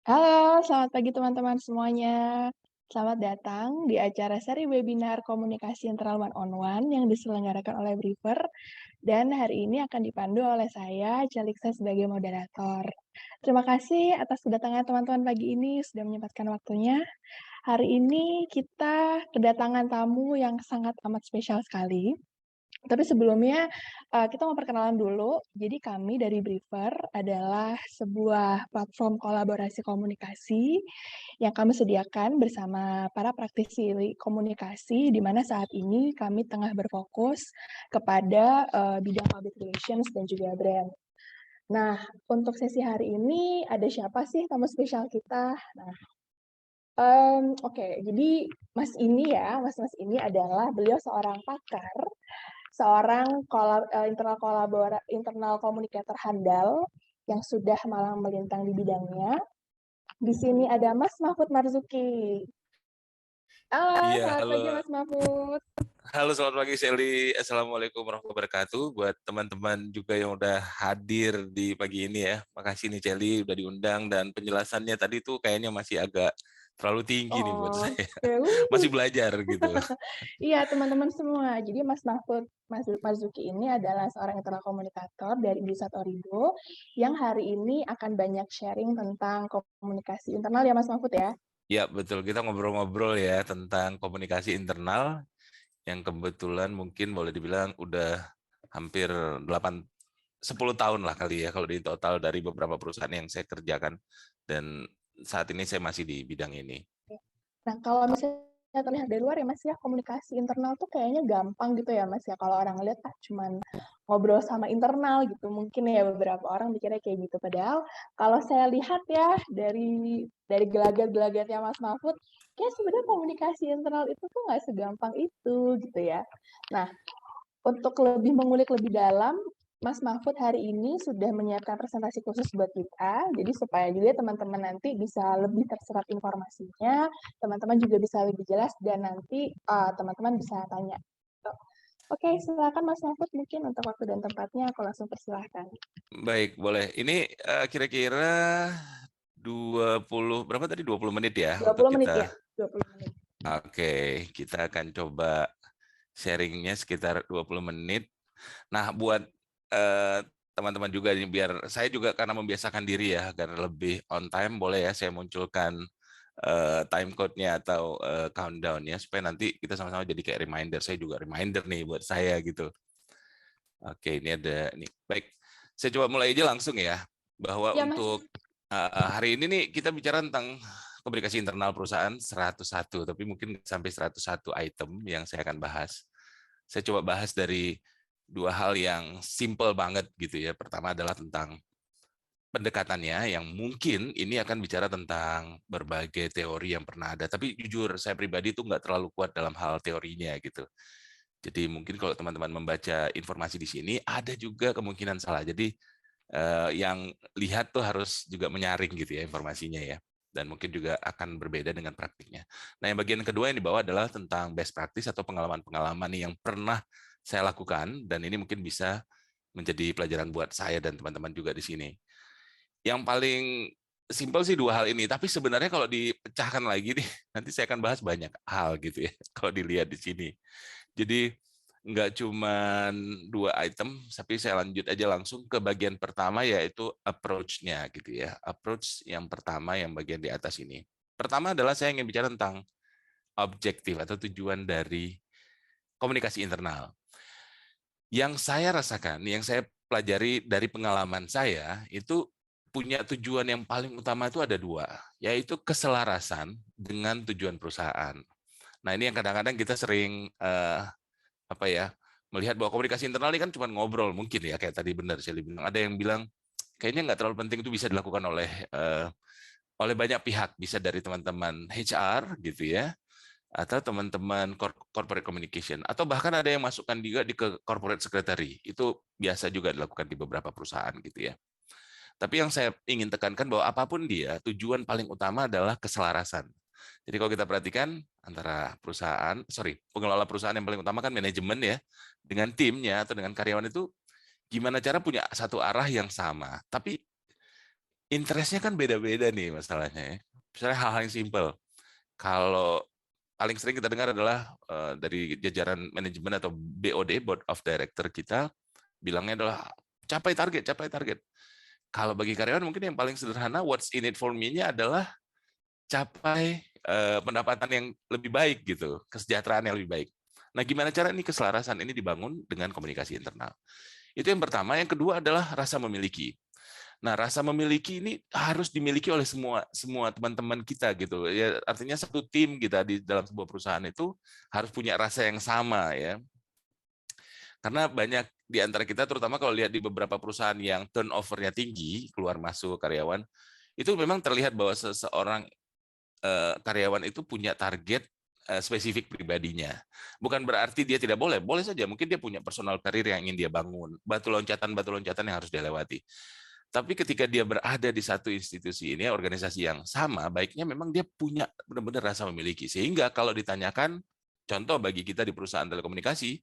Halo, selamat pagi teman-teman semuanya. Selamat datang di acara seri webinar komunikasi internal one on one yang diselenggarakan oleh Briver dan hari ini akan dipandu oleh saya, Caliksa sebagai moderator. Terima kasih atas kedatangan teman-teman pagi ini sudah menyempatkan waktunya. Hari ini kita kedatangan tamu yang sangat amat spesial sekali. Tapi sebelumnya, kita mau perkenalan dulu. Jadi kami dari Briver adalah sebuah platform kolaborasi komunikasi yang kami sediakan bersama para praktisi komunikasi, di mana saat ini kami tengah berfokus kepada, bidang public relations dan juga brand. Nah, untuk sesi hari ini ada siapa sih tamu spesial kita? Nah, oke, jadi Mas ini adalah beliau seorang pakar, seorang internal communicator handal yang sudah malang melintang di bidangnya. Di sini ada Mas Mahfud Marzuki. Halo, Iya, selamat halo. pagi Mas Mahfud. Halo, selamat pagi Shelly. Assalamualaikum warahmatullahi wabarakatuh. Buat teman-teman juga yang udah hadir di pagi ini ya. Makasih nih Shelly udah diundang dan penjelasannya tadi tuh kayaknya masih agak terlalu tinggi nih buat saya. Oke, Masih belajar gitu. iya teman-teman semua. Jadi Mas Mahfud Marzuki ini adalah seorang internal komunikator dari Indonesia Torindo yang hari ini akan banyak sharing tentang komunikasi internal ya Mas Mahfud ya. Ya, betul. Kita ngobrol-ngobrol ya tentang komunikasi internal yang kebetulan mungkin boleh dibilang udah hampir 10 tahun lah kali ya kalau di total dari beberapa perusahaan yang saya kerjakan dan saat ini saya masih di bidang ini. Nah, kalau misalnya terlihat dari luar ya Mas ya, komunikasi internal tuh kayaknya gampang gitu ya Mas ya. Kalau orang lihat cuman ngobrol sama internal gitu. Mungkin ya beberapa orang mikirnya kayak gitu. Padahal kalau saya lihat ya dari gelagat-gelagatnya Mas Mahfud, kayak sebenarnya komunikasi internal itu tuh nggak segampang itu gitu ya. Nah, untuk lebih mengulik lebih dalam, Mas Mahfud hari ini sudah menyiapkan presentasi khusus buat kita, jadi supaya juga teman-teman nanti bisa lebih terserap informasinya, teman-teman juga bisa lebih jelas, dan nanti teman-teman bisa tanya. Oke, silakan Mas Mahfud, mungkin untuk waktu dan tempatnya aku langsung persilahkan. Baik, boleh. Ini kira-kira 20 berapa tadi? 20 menit ya untuk 20 menit ya, kita. 20 menit. Oke, kita akan coba sharingnya sekitar 20 menit. Nah, buat eh, teman-teman juga ini biar saya juga karena membiasakan diri ya agar lebih on time, boleh ya saya munculkan time code-nya atau countdown-nya supaya nanti kita sama-sama jadi kayak reminder. Saya juga reminder nih buat saya gitu. Oke, ini ada nih. Baik, saya coba mulai aja langsung ya. Bahwa Ya Mas, untuk hari ini nih kita bicara tentang komunikasi internal perusahaan 101, tapi mungkin sampai 101 item yang saya akan bahas. Saya coba bahas dari dua hal yang simple banget gitu ya. Pertama adalah tentang pendekatannya yang mungkin ini akan bicara tentang berbagai teori yang pernah ada. Tapi jujur, saya pribadi tuh nggak terlalu kuat dalam hal teorinya gitu. Jadi mungkin kalau teman-teman membaca informasi di sini, ada juga kemungkinan salah. Jadi yang lihat tuh harus juga menyaring gitu ya informasinya ya. Dan mungkin juga akan berbeda dengan praktiknya. Nah, yang bagian kedua yang dibawa adalah tentang best practice atau pengalaman-pengalaman yang pernah saya lakukan, dan ini mungkin bisa menjadi pelajaran buat saya dan teman-teman juga di sini. Yang paling simpel sih dua hal ini, tapi sebenarnya kalau dipecahkan lagi nih, nanti saya akan bahas banyak hal gitu ya, kalau dilihat di sini. Jadi nggak cuma dua item, tapi saya lanjut aja langsung ke bagian pertama yaitu approach-nya gitu ya. Approach yang pertama yang bagian di atas ini. Pertama adalah saya ingin bicara tentang objektif atau tujuan dari komunikasi internal. Yang saya rasakan, yang saya pelajari dari pengalaman saya, itu punya tujuan yang paling utama itu ada dua, yaitu keselarasan dengan tujuan perusahaan. Nah, ini yang kadang-kadang kita sering apa ya, melihat bahwa komunikasi internal ini kan cuma ngobrol mungkin ya, kayak tadi benar saya bilang. Ada yang bilang kayaknya nggak terlalu penting, itu bisa dilakukan oleh banyak pihak, bisa dari teman-teman HR gitu ya, atau teman-teman corporate communication, atau bahkan ada yang masukkan juga di ke corporate secretary. Itu biasa juga dilakukan di beberapa perusahaan gitu ya. Tapi yang saya ingin tekankan bahwa apapun dia, tujuan paling utama adalah keselarasan. Jadi kalau kita perhatikan antara pengelola perusahaan yang paling utama kan manajemen ya, dengan timnya atau dengan karyawan itu gimana cara punya satu arah yang sama. Tapi interest-nya kan beda-beda nih masalahnya ya. Misalnya hal-hal yang simpel. Kalau paling sering kita dengar adalah dari jajaran manajemen atau BOD, Board of Director kita, bilangnya adalah capai target, capai target. Kalau bagi karyawan mungkin yang paling sederhana, what's in it for me-nya adalah capai pendapatan yang lebih baik gitu, kesejahteraan yang lebih baik. Nah, gimana cara ini keselarasan ini dibangun dengan komunikasi internal? Itu yang pertama. Yang kedua adalah rasa memiliki. Nah, rasa memiliki ini harus dimiliki oleh semua teman-teman kita gitu. Ya, artinya satu tim kita di dalam sebuah perusahaan itu harus punya rasa yang sama ya. Karena banyak di antara kita, terutama kalau lihat di beberapa perusahaan yang turnover-nya tinggi, keluar masuk karyawan, itu memang terlihat bahwa seseorang karyawan itu punya target spesifik pribadinya. Bukan berarti dia tidak boleh, boleh saja. Mungkin dia punya personal karir yang ingin dia bangun, batu loncatan yang harus dia lewati. Tapi ketika dia berada di satu institusi ini, organisasi yang sama, baiknya memang dia punya benar-benar rasa memiliki. Sehingga kalau ditanyakan, contoh bagi kita di perusahaan telekomunikasi,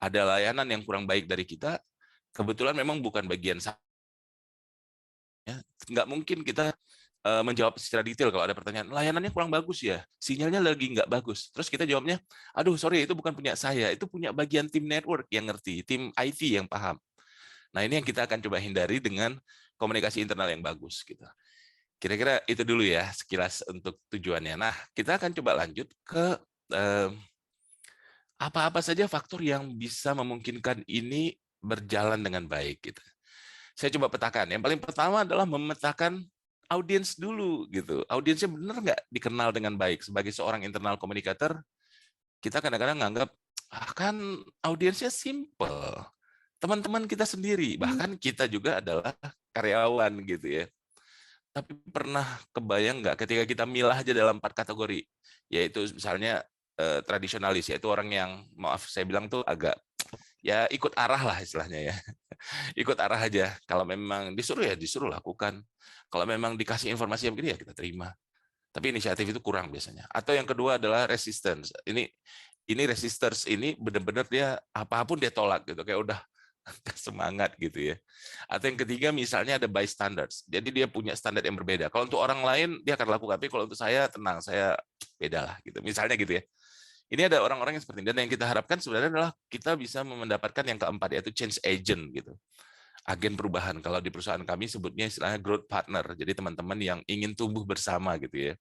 ada layanan yang kurang baik dari kita, kebetulan memang bukan bagian saya. Nggak mungkin kita menjawab secara detail kalau ada pertanyaan, layanannya kurang bagus ya, sinyalnya lagi nggak bagus. Terus kita jawabnya, aduh sorry itu bukan punya saya, itu punya bagian tim network yang ngerti, tim IT yang paham. Nah ini yang kita akan coba hindari dengan komunikasi internal yang bagus. Gitu. Kira-kira itu dulu ya sekilas untuk tujuannya. Nah kita akan coba lanjut ke apa-apa saja faktor yang bisa memungkinkan ini berjalan dengan baik. Gitu. Saya coba petakan. Yang paling pertama adalah memetakan audiens dulu gitu. Audiensnya benar nggak dikenal dengan baik sebagai seorang internal communicator. Kita kadang-kadang nganggap kan audiensnya simple. Teman-teman kita sendiri, bahkan kita juga adalah karyawan gitu ya. Tapi pernah kebayang nggak ketika kita milah aja dalam 4 kategori, yaitu misalnya tradisionalis, yaitu orang yang maaf saya bilang tuh agak ya ikut arah lah istilahnya ya. Ikut arah aja. Kalau memang disuruh ya disuruh lakukan. Kalau memang dikasih informasi yang begini ya kita terima. Tapi inisiatif itu kurang biasanya. Atau yang kedua adalah resistance. Ini resistance ini benar-benar dia apapun dia tolak gitu. Kayak udah semangat gitu ya. Atau yang ketiga misalnya ada bystanders. Jadi dia punya standar yang berbeda. Kalau untuk orang lain dia akan lakukan, tapi kalau untuk saya tenang, saya beda lah gitu. Misalnya gitu ya. Ini ada orang-orang yang seperti ini. Dan yang kita harapkan sebenarnya adalah kita bisa mendapatkan yang keempat, yaitu change agent gitu. Agen perubahan. Kalau di perusahaan kami sebutnya istilahnya growth partner. Jadi teman-teman yang ingin tumbuh bersama gitu ya.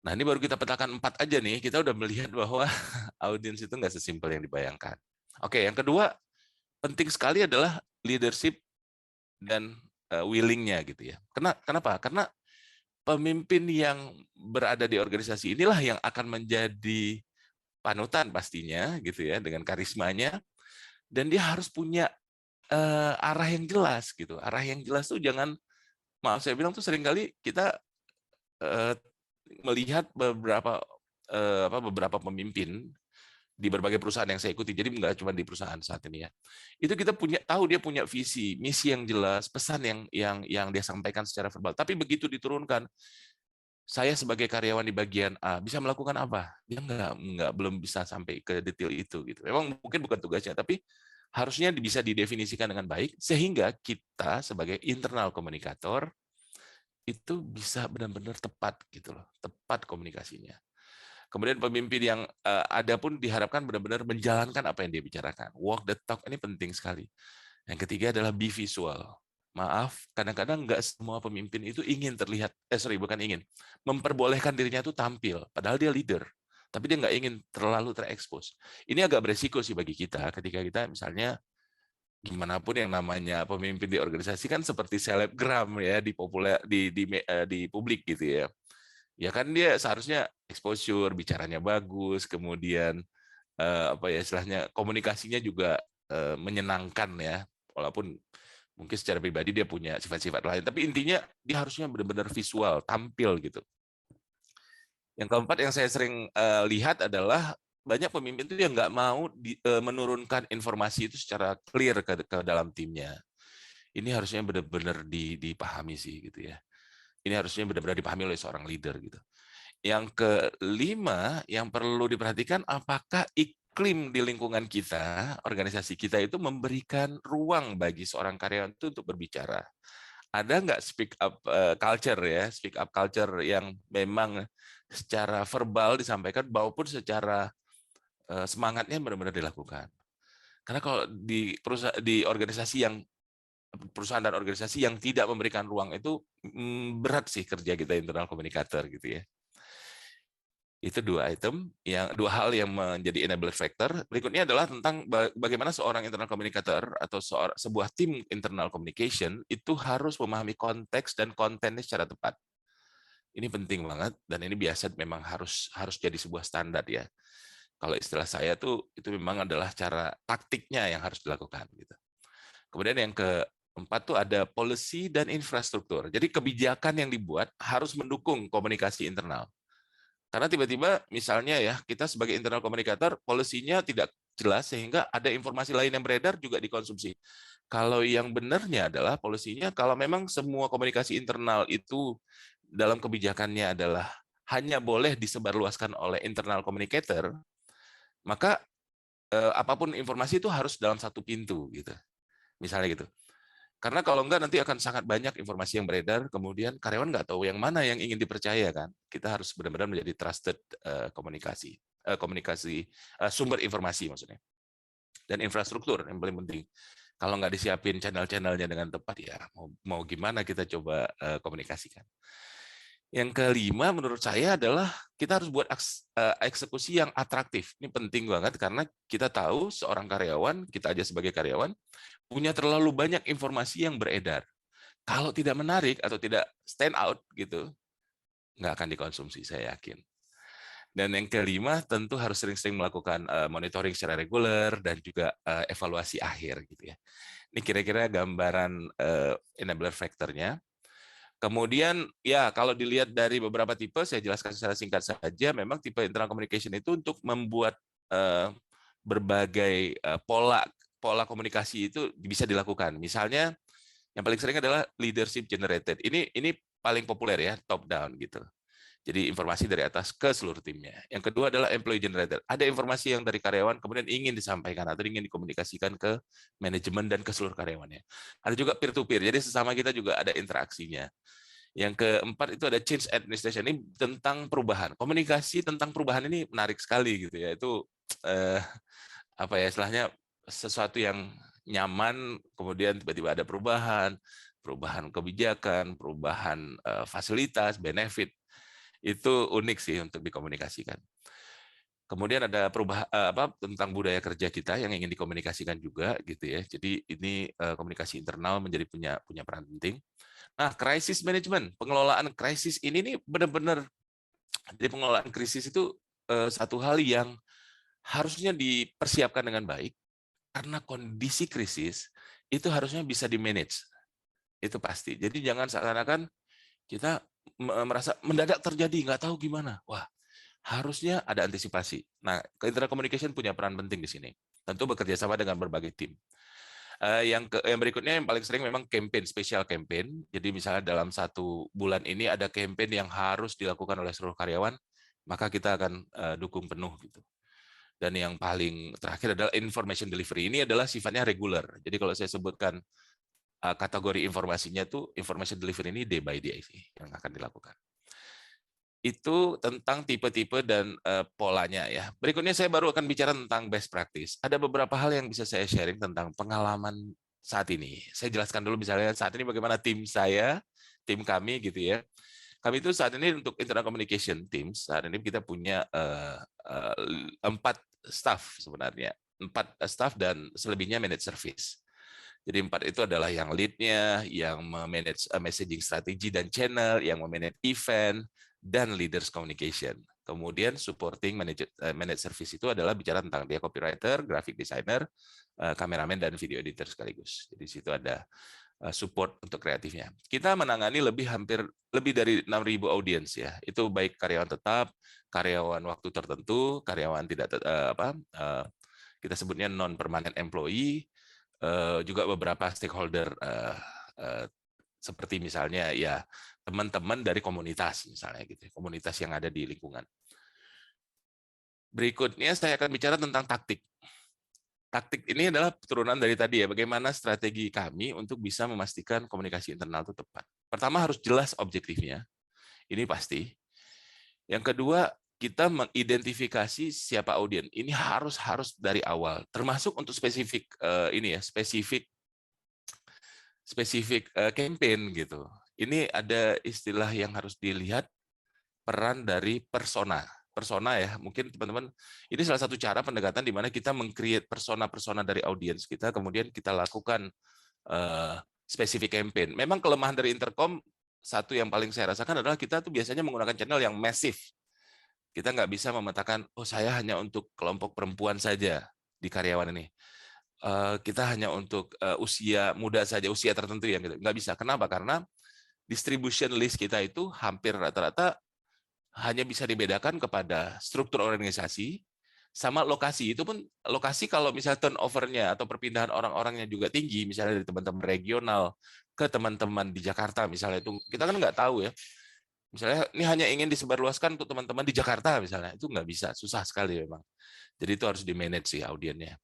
Nah ini baru kita petakan 4 aja nih. Kita udah melihat bahwa audiens itu nggak sesimpel yang dibayangkan. Oke, yang kedua penting sekali adalah leadership dan willing-nya gitu ya. Kenapa? Karena pemimpin yang berada di organisasi inilah yang akan menjadi panutan pastinya gitu ya dengan karismanya, dan dia harus punya arah yang jelas gitu. Arah yang jelas tuh jangan, maaf saya bilang tuh seringkali kita melihat beberapa pemimpin di berbagai perusahaan yang saya ikuti, jadi nggak cuma di perusahaan saat ini ya. Itu kita tahu dia punya visi, misi yang jelas, pesan yang dia sampaikan secara verbal. Tapi begitu diturunkan, saya sebagai karyawan di bagian A bisa melakukan apa? Dia belum bisa sampai ke detail itu gitu. Memang mungkin bukan tugasnya, tapi harusnya bisa didefinisikan dengan baik sehingga kita sebagai internal komunikator itu bisa benar-benar tepat gitu loh, tepat komunikasinya. Kemudian pemimpin yang ada pun diharapkan benar-benar menjalankan apa yang dia bicarakan. Walk the talk ini penting sekali. Yang ketiga adalah be visual. Maaf, kadang-kadang nggak semua pemimpin itu ingin terlihat, bukan ingin, memperbolehkan dirinya itu tampil, padahal dia leader. Tapi dia nggak ingin terlalu terekspos. Ini agak beresiko sih bagi kita, ketika kita misalnya, gimana pun yang namanya pemimpin di organisasi kan seperti selebgram ya, di publik gitu ya. Ya kan dia seharusnya exposure, bicaranya bagus, kemudian apa ya istilahnya komunikasinya juga menyenangkan ya, walaupun mungkin secara pribadi dia punya sifat-sifat lain, tapi intinya dia harusnya benar-benar visual, tampil gitu. Yang keempat yang saya sering lihat adalah banyak pemimpin itu yang nggak mau menurunkan informasi itu secara clear ke dalam timnya. Ini harusnya benar-benar dipahami sih gitu ya. Ini harusnya benar-benar dipahami oleh seorang leader gitu. Yang kelima, yang perlu diperhatikan, apakah iklim di lingkungan kita, organisasi kita itu memberikan ruang bagi seorang karyawan itu untuk berbicara. ada nggak speak up culture ya, speak up culture yang memang secara verbal disampaikan maupun secara semangatnya benar-benar dilakukan. Karena kalau di organisasi yang perusahaan dan organisasi yang tidak memberikan ruang itu berat sih kerja kita internal communicator gitu ya. Itu dua hal yang menjadi enabler factor. Berikutnya adalah tentang bagaimana seorang internal communicator atau sebuah tim internal communication itu harus memahami konteks dan kontennya secara tepat. Ini penting banget dan ini biasa memang harus jadi sebuah standar ya. Kalau istilah saya tuh itu memang adalah cara taktiknya yang harus dilakukan gitu. Kemudian yang keempat tuh ada policy dan infrastruktur. Jadi kebijakan yang dibuat harus mendukung komunikasi internal. Karena tiba-tiba misalnya ya, kita sebagai internal communicator, polisinya tidak jelas sehingga ada informasi lain yang beredar juga dikonsumsi. Kalau yang benarnya adalah polisinya, kalau memang semua komunikasi internal itu dalam kebijakannya adalah hanya boleh disebarluaskan oleh internal communicator, maka apapun informasi itu harus dalam satu pintu gitu. Misalnya gitu. Karena kalau enggak nanti akan sangat banyak informasi yang beredar, kemudian karyawan nggak tahu yang mana yang ingin dipercaya kan. Kita harus benar-benar menjadi trusted komunikasi, sumber informasi maksudnya. Dan infrastruktur yang paling penting. Kalau nggak disiapin channel-channelnya dengan tepat ya mau gimana kita coba komunikasikan. Yang kelima menurut saya adalah kita harus buat eksekusi yang atraktif. Ini penting banget karena kita tahu seorang karyawan, kita aja sebagai karyawan, punya terlalu banyak informasi yang beredar. Kalau tidak menarik atau tidak stand out gitu, nggak akan dikonsumsi, saya yakin. Dan yang kelima tentu harus sering-sering melakukan monitoring secara reguler dan juga evaluasi akhir gitu ya. Ini kira-kira gambaran enabler factor-nya. Kemudian ya kalau dilihat dari beberapa tipe, saya jelaskan secara singkat saja. Memang tipe internal communication itu untuk membuat berbagai pola komunikasi itu bisa dilakukan. Misalnya yang paling sering adalah leadership generated. Ini paling populer ya, top down gitu. Jadi informasi dari atas ke seluruh timnya. Yang kedua adalah employee generated. Ada informasi yang dari karyawan kemudian ingin disampaikan atau ingin dikomunikasikan ke manajemen dan ke seluruh karyawannya. Ada juga peer to peer. Jadi sesama kita juga ada interaksinya. Yang keempat itu ada change administration, ini tentang perubahan. Komunikasi tentang perubahan ini menarik sekali gitu ya. Itu apa ya istilahnya sesuatu yang nyaman, kemudian tiba-tiba ada perubahan kebijakan, perubahan fasilitas, benefit. Itu unik sih untuk dikomunikasikan. Kemudian ada perubahan tentang budaya kerja kita yang ingin dikomunikasikan juga gitu ya. Jadi ini komunikasi internal menjadi punya peran penting. Nah, krisis management, pengelolaan krisis ini nih benar-benar, jadi pengelolaan krisis itu satu hal yang harusnya dipersiapkan dengan baik, karena kondisi krisis itu harusnya bisa di-manage, itu pasti. Jadi jangan seakan-akan kita merasa mendadak terjadi, nggak tahu gimana. Wah, harusnya ada antisipasi. Nah, internal communication punya peran penting di sini. Tentu bekerja sama dengan berbagai tim. Yang berikutnya yang paling sering memang campaign, special campaign. Jadi misalnya dalam 1 bulan ini ada campaign yang harus dilakukan oleh seluruh karyawan, maka kita akan dukung penuh gitu. Dan yang paling terakhir adalah information delivery. Ini adalah sifatnya regular. Jadi kalau saya sebutkan kategori informasinya tuh information delivery ini day by day yang akan dilakukan. Itu tentang tipe-tipe dan polanya ya. Berikutnya saya baru akan bicara tentang best practice. Ada beberapa hal yang bisa saya sharing tentang pengalaman saat ini. Saya jelaskan dulu misalnya saat ini bagaimana tim saya, tim kami gitu ya. Kami itu saat ini untuk internal communication teams, saat ini kita punya 4 staff sebenarnya. 4 staff dan selebihnya managed service. Jadi 4 itu adalah yang lead-nya, yang memanage messaging strategi dan channel, yang memanage event, dan leaders communication. Kemudian supporting managed service itu adalah bicara tentang dia copywriter, graphic designer, kameramen, dan video editor sekaligus. Jadi di situ ada support untuk kreatifnya. Kita menangani lebih dari 6.000 audiens ya. Itu baik karyawan tetap, karyawan waktu tertentu, karyawan tidak kita sebutnya non permanent employee, juga beberapa stakeholder seperti misalnya ya teman-teman dari komunitas misalnya gitu, komunitas yang ada di lingkungan. Berikutnya saya akan bicara tentang taktik. taktik ini adalah turunan dari tadi ya, bagaimana strategi kami untuk bisa memastikan komunikasi internal itu tepat. Pertama harus jelas objektifnya, ini pasti. Yang kedua, kita mengidentifikasi siapa audiens. Ini harus dari awal, termasuk untuk spesifik ini ya, spesifik campaign gitu. Ini ada istilah yang harus dilihat, peran dari persona. Persona ya, mungkin teman-teman, ini salah satu cara pendekatan di mana kita meng-create persona-persona dari audiens kita, kemudian kita lakukan spesifik campaign. Memang kelemahan dari Intercom, satu yang paling saya rasakan adalah kita tuh biasanya menggunakan channel yang massive. Kita nggak bisa memetakan, oh saya hanya untuk kelompok perempuan saja di karyawan ini. Kita hanya untuk usia muda saja, usia tertentu yang gitu. Nggak bisa. Kenapa? Karena distribution list kita itu hampir rata-rata hanya bisa dibedakan kepada struktur organisasi sama lokasi. Itu pun lokasi kalau misalnya turnover-nya atau perpindahan orang-orangnya juga tinggi, misalnya dari teman-teman regional ke teman-teman di Jakarta, misalnya itu kita kan nggak tahu ya. Misalnya ini hanya ingin disebarluaskan untuk teman-teman di Jakarta misalnya, itu nggak bisa, susah sekali memang. Jadi itu harus di-manage sih audiennya.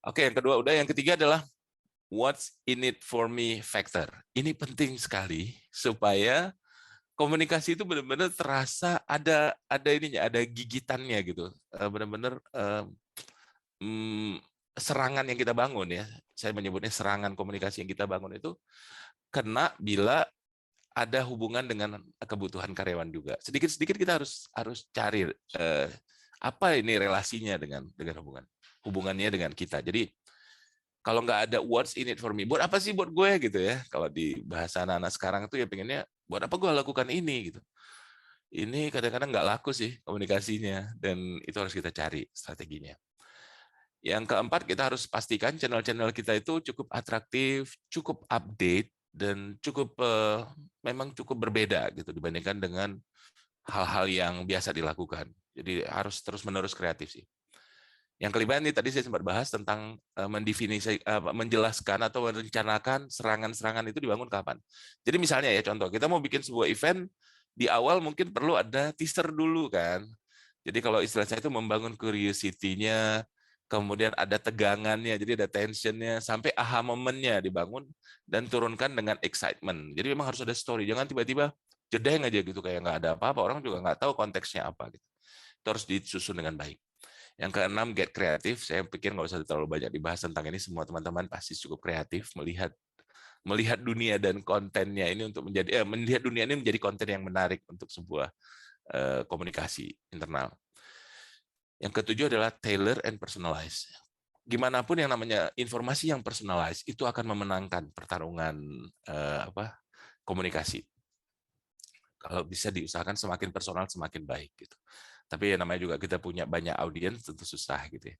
Oke, yang kedua udah, yang ketiga adalah what's in it for me factor. Ini penting sekali supaya komunikasi itu benar-benar terasa ada ininya, ada gigitannya gitu. Benar-benar serangan yang kita bangun ya. Saya menyebutnya serangan komunikasi yang kita bangun itu kena bila ada hubungan dengan kebutuhan karyawan juga. Sedikit-sedikit kita harus cari apa ini relasinya dengan hubungannya dengan kita. Jadi kalau nggak ada what's in it for me, buat apa sih buat gue gitu ya. Kalau di bahasa anak-anak sekarang itu ya pengennya buat apa gue lakukan ini gitu. Ini kadang-kadang nggak laku sih komunikasinya, dan itu harus kita cari strateginya. Yang keempat, kita harus pastikan channel-channel kita itu cukup atraktif, cukup update, dan memang cukup berbeda gitu dibandingkan dengan hal-hal yang biasa dilakukan. Jadi harus terus-menerus kreatif sih. Yang kelima ini tadi saya sempat bahas tentang mendefinisi, menjelaskan atau merencanakan serangan-serangan itu dibangun kapan. Jadi misalnya ya contoh, kita mau bikin sebuah event, di awal mungkin perlu ada teaser dulu kan. Jadi kalau istilah saya itu membangun curiosity-nya, kemudian ada tegangannya, jadi ada tension-nya, sampai aha momennya dibangun dan turunkan dengan excitement. Jadi memang harus ada story, jangan tiba-tiba jedeng aja gitu kayak nggak ada apa-apa, orang juga nggak tahu konteksnya apa gitu. Itu harus disusun dengan baik. Yang keenam, get kreatif. Saya pikir nggak usah terlalu banyak dibahas tentang ini. Semua teman-teman pasti cukup kreatif melihat dunia dan kontennya ini untuk melihat dunia ini menjadi konten yang menarik untuk sebuah komunikasi internal. Yang ketujuh adalah tailor and personalize. Gimana pun yang namanya informasi yang personalize itu akan memenangkan pertarungan komunikasi. Kalau bisa diusahakan semakin personal semakin baik gitu. Tapi ya namanya juga kita punya banyak audiens, tentu susah gitu ya.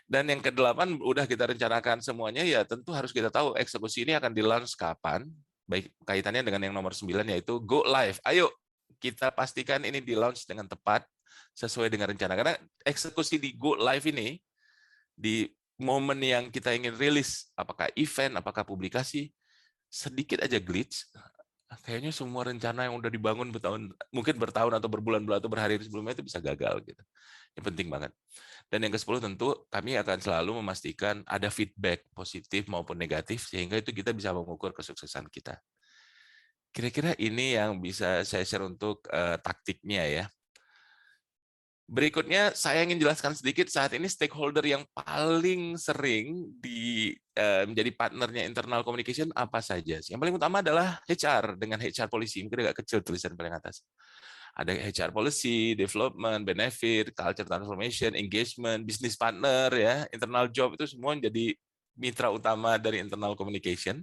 Dan yang kedelapan, udah kita rencanakan semuanya, ya tentu harus kita tahu eksekusi ini akan di-launch kapan, baik kaitannya dengan yang nomor 9, yaitu go live. Ayo, kita pastikan ini di-launch dengan tepat, sesuai dengan rencana. Karena eksekusi di go live ini, di momen yang kita ingin rilis, apakah event, apakah publikasi, sedikit aja glitch, kayaknya semua rencana yang udah dibangun mungkin bertahun atau berbulan-bulan atau berhari sebelumnya itu bisa gagal gitu. Ini penting banget. Dan yang ke-10 tentu kami akan selalu memastikan ada feedback positif maupun negatif sehingga itu kita bisa mengukur kesuksesan kita. Kira-kira ini yang bisa saya share untuk taktiknya ya. Berikutnya saya ingin jelaskan sedikit, saat ini stakeholder yang paling sering menjadi partnernya internal communication apa saja. Yang paling utama adalah HR dengan HR policy, mungkin agak kecil tulisan paling atas. Ada HR policy, development, benefit, culture transformation, engagement, business partner, ya, internal job, itu semua menjadi mitra utama dari internal communication.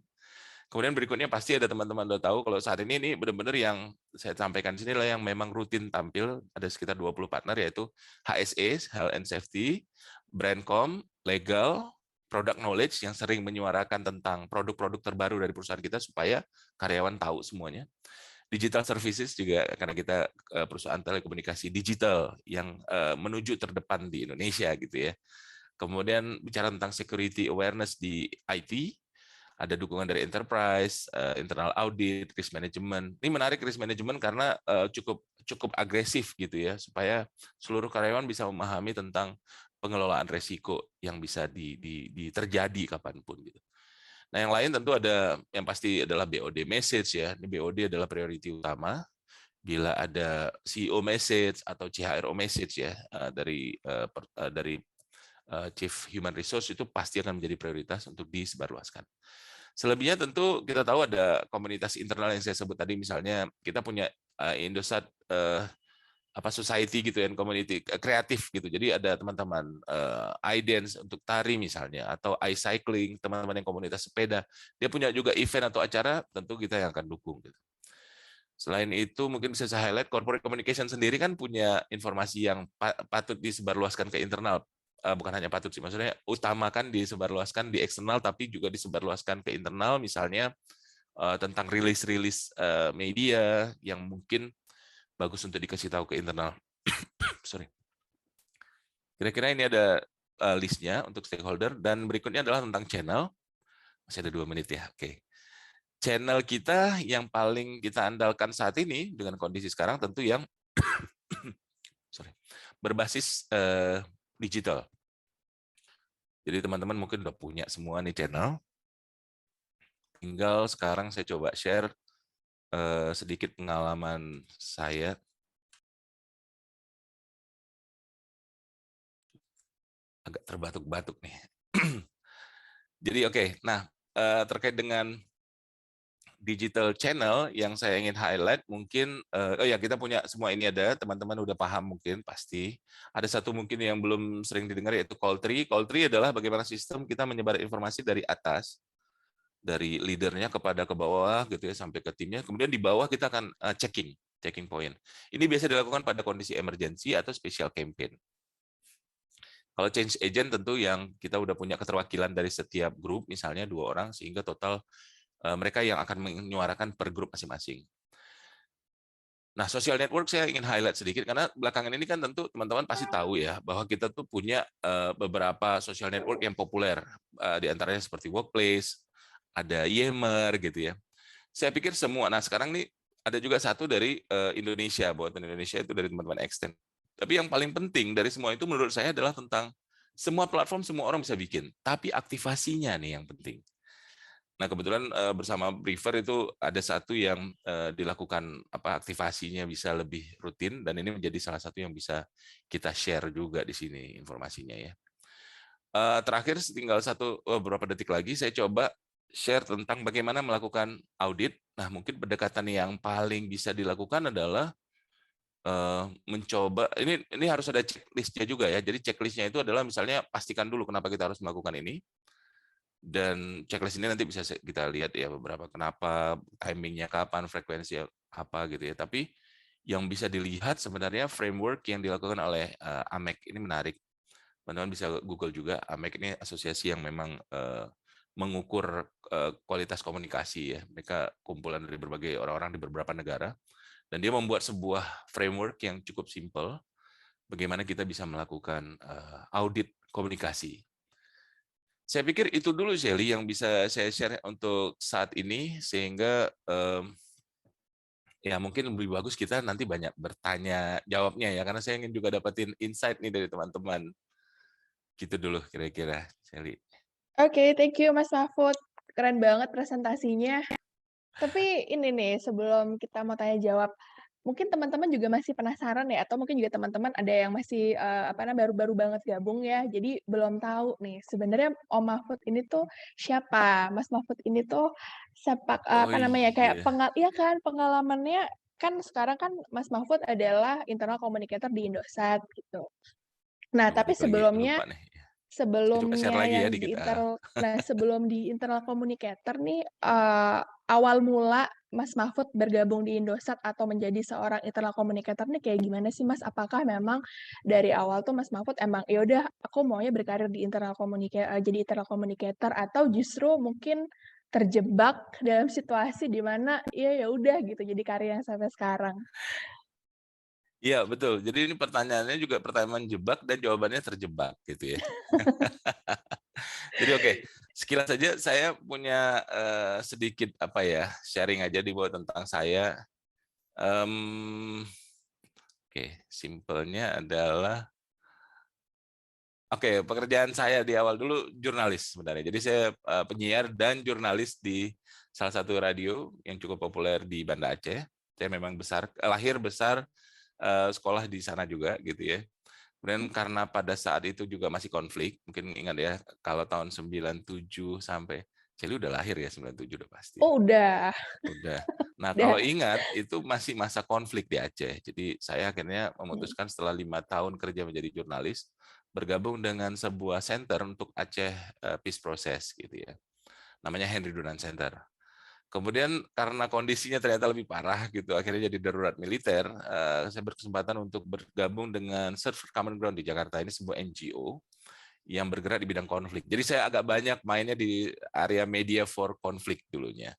Kemudian berikutnya pasti ada teman-teman udah tahu kalau saat ini benar-benar yang saya sampaikan sini lah yang memang rutin tampil, ada sekitar 20 partner, yaitu HSE, Health and Safety, Brandcom, Legal, Product Knowledge yang sering menyuarakan tentang produk-produk terbaru dari perusahaan kita supaya karyawan tahu semuanya. Digital Services juga karena kita perusahaan telekomunikasi digital yang menuju terdepan di Indonesia gitu ya. Kemudian bicara tentang security awareness di IT, ada dukungan dari enterprise, internal audit, risk management. Ini menarik risk management karena cukup agresif gitu ya, supaya seluruh karyawan bisa memahami tentang pengelolaan resiko yang bisa terjadi kapanpun gitu. Nah, yang lain tentu ada yang pasti adalah BOD message ya. Ini BOD adalah priority utama. Bila ada CEO message atau CHRO message ya dari Chief Human Resource itu pasti akan menjadi prioritas untuk disebarluaskan. Selebihnya tentu kita tahu ada komunitas internal yang saya sebut tadi, misalnya kita punya Indosat society gitu ya, community kreatif gitu. Jadi ada teman-teman iDance untuk tari misalnya, atau iCycling, teman-teman yang komunitas sepeda. Dia punya juga event atau acara, tentu kita yang akan dukung gitu. Selain itu mungkin bisa saya highlight, corporate communication sendiri kan punya informasi yang patut disebarluaskan ke internal. Bukan hanya patut sih, maksudnya utamakan disebarluaskan di eksternal, tapi juga disebarluaskan ke internal, misalnya tentang rilis-rilis media yang mungkin bagus untuk dikasih tahu ke internal. Sorry. Kira-kira ini ada listnya untuk stakeholder, dan berikutnya adalah tentang channel. Masih ada 2 menit ya, oke. Channel kita yang paling kita andalkan saat ini dengan kondisi sekarang tentu yang berbasis digital. Jadi teman-teman mungkin udah punya semua nih channel. Tinggal sekarang saya coba share sedikit pengalaman saya. Agak terbatuk-batuk nih. Jadi oke, nah terkait dengan digital channel yang saya ingin highlight mungkin kita punya semua ini, ada teman-teman udah paham mungkin pasti. Ada satu mungkin yang belum sering didengar, yaitu call tree. Call tree adalah bagaimana sistem kita menyebar informasi dari atas, dari leadernya kepada ke bawah gitu ya, sampai ke timnya. Kemudian di bawah kita akan checking point. Ini biasa dilakukan pada kondisi emergency atau special campaign. Kalau change agent tentu yang kita udah punya keterwakilan dari setiap grup, misalnya 2 orang, sehingga total mereka yang akan menyuarakan per grup masing-masing. Nah, social network saya ingin highlight sedikit, karena belakangan ini kan tentu teman-teman pasti tahu ya, bahwa kita tuh punya beberapa social network yang populer, di antaranya seperti Workplace, ada Yammer gitu ya. Saya pikir semua, nah sekarang nih ada juga satu dari Indonesia, buatan Indonesia itu dari teman-teman Extend. Tapi yang paling penting dari semua itu menurut saya adalah tentang semua platform semua orang bisa bikin, tapi aktivasinya nih yang penting. Nah, kebetulan bersama Briefer itu ada satu yang dilakukan aktivasinya bisa lebih rutin, dan ini menjadi salah satu yang bisa kita share juga di sini informasinya ya. Terakhir tinggal beberapa detik lagi saya coba share tentang bagaimana melakukan audit. Nah, mungkin pendekatan yang paling bisa dilakukan adalah mencoba, ini harus ada checklistnya juga ya. Jadi checklistnya itu adalah misalnya pastikan dulu kenapa kita harus melakukan ini. Dan checklist ini nanti bisa kita lihat ya beberapa kenapa, timingnya kapan, frekuensi apa gitu ya. Tapi yang bisa dilihat sebenarnya framework yang dilakukan oleh AMEC ini menarik. Teman-teman bisa Google juga. AMEC ini asosiasi yang memang mengukur kualitas komunikasi ya. Mereka kumpulan dari berbagai orang-orang di beberapa negara. Dan dia membuat sebuah framework yang cukup simpel bagaimana kita bisa melakukan audit komunikasi. Saya pikir itu dulu Shelly yang bisa saya share untuk saat ini, sehingga ya mungkin lebih bagus kita nanti banyak bertanya jawabnya ya, karena saya ingin juga dapetin insight nih dari teman-teman. Gitu dulu kira-kira Shelly. Oke, thank you Mas Mahfud. Keren banget presentasinya. Tapi ini nih, sebelum kita mau tanya jawab, mungkin teman-teman juga masih penasaran ya, atau mungkin juga teman-teman ada yang masih, baru-baru banget gabung ya, jadi belum tahu nih, sebenarnya Om Mahfud ini tuh siapa? Mas Mahfud ini tuh Oh kayak iya, iya kan, pengalamannya kan sekarang kan Mas Mahfud adalah internal communicator di Indosat gitu. Nah, aduh tapi itu lagi lupa sebelumnya nih. Saya coba share Sebelumnya lagi ya yang dikit. di sebelum di internal communicator nih, awal mula Mas Mahfud bergabung di Indosat atau menjadi seorang internal communicator nih kayak gimana sih, Mas? Apakah memang dari awal tuh Mas Mahfud emang, "Ya udah aku maunya berkarir di jadi internal communicator," atau justru mungkin terjebak dalam situasi di mana, ya udah gitu jadi karir yang sampai sekarang? Iya betul. Jadi ini pertanyaannya juga pertanyaan jebak dan jawabannya terjebak gitu ya. Jadi oke, sekilas saja saya punya sedikit sharing aja di bawah tentang saya. Oke, simpelnya adalah Oke, pekerjaan saya di awal dulu jurnalis sebenarnya. Jadi saya penyiar dan jurnalis di salah satu radio yang cukup populer di Banda Aceh. Saya memang lahir besar, sekolah di sana juga gitu ya. Kemudian karena pada saat itu juga masih konflik, mungkin ingat ya, kalau tahun 97 sampai, Celi udah lahir ya, 97 udah pasti. Oh, udah. Udah. Nah, Udah. kalau ingat, itu masih masa konflik di Aceh. Jadi saya akhirnya memutuskan setelah 5 tahun kerja menjadi jurnalis, bergabung dengan sebuah center untuk Aceh Peace Process gitu ya. Namanya Henry Dunan Center. Kemudian karena kondisinya ternyata lebih parah gitu, akhirnya jadi darurat militer, saya berkesempatan untuk bergabung dengan Search for Common Ground di Jakarta. Ini sebuah NGO yang bergerak di bidang konflik. Jadi saya agak banyak mainnya di area media for konflik dulunya.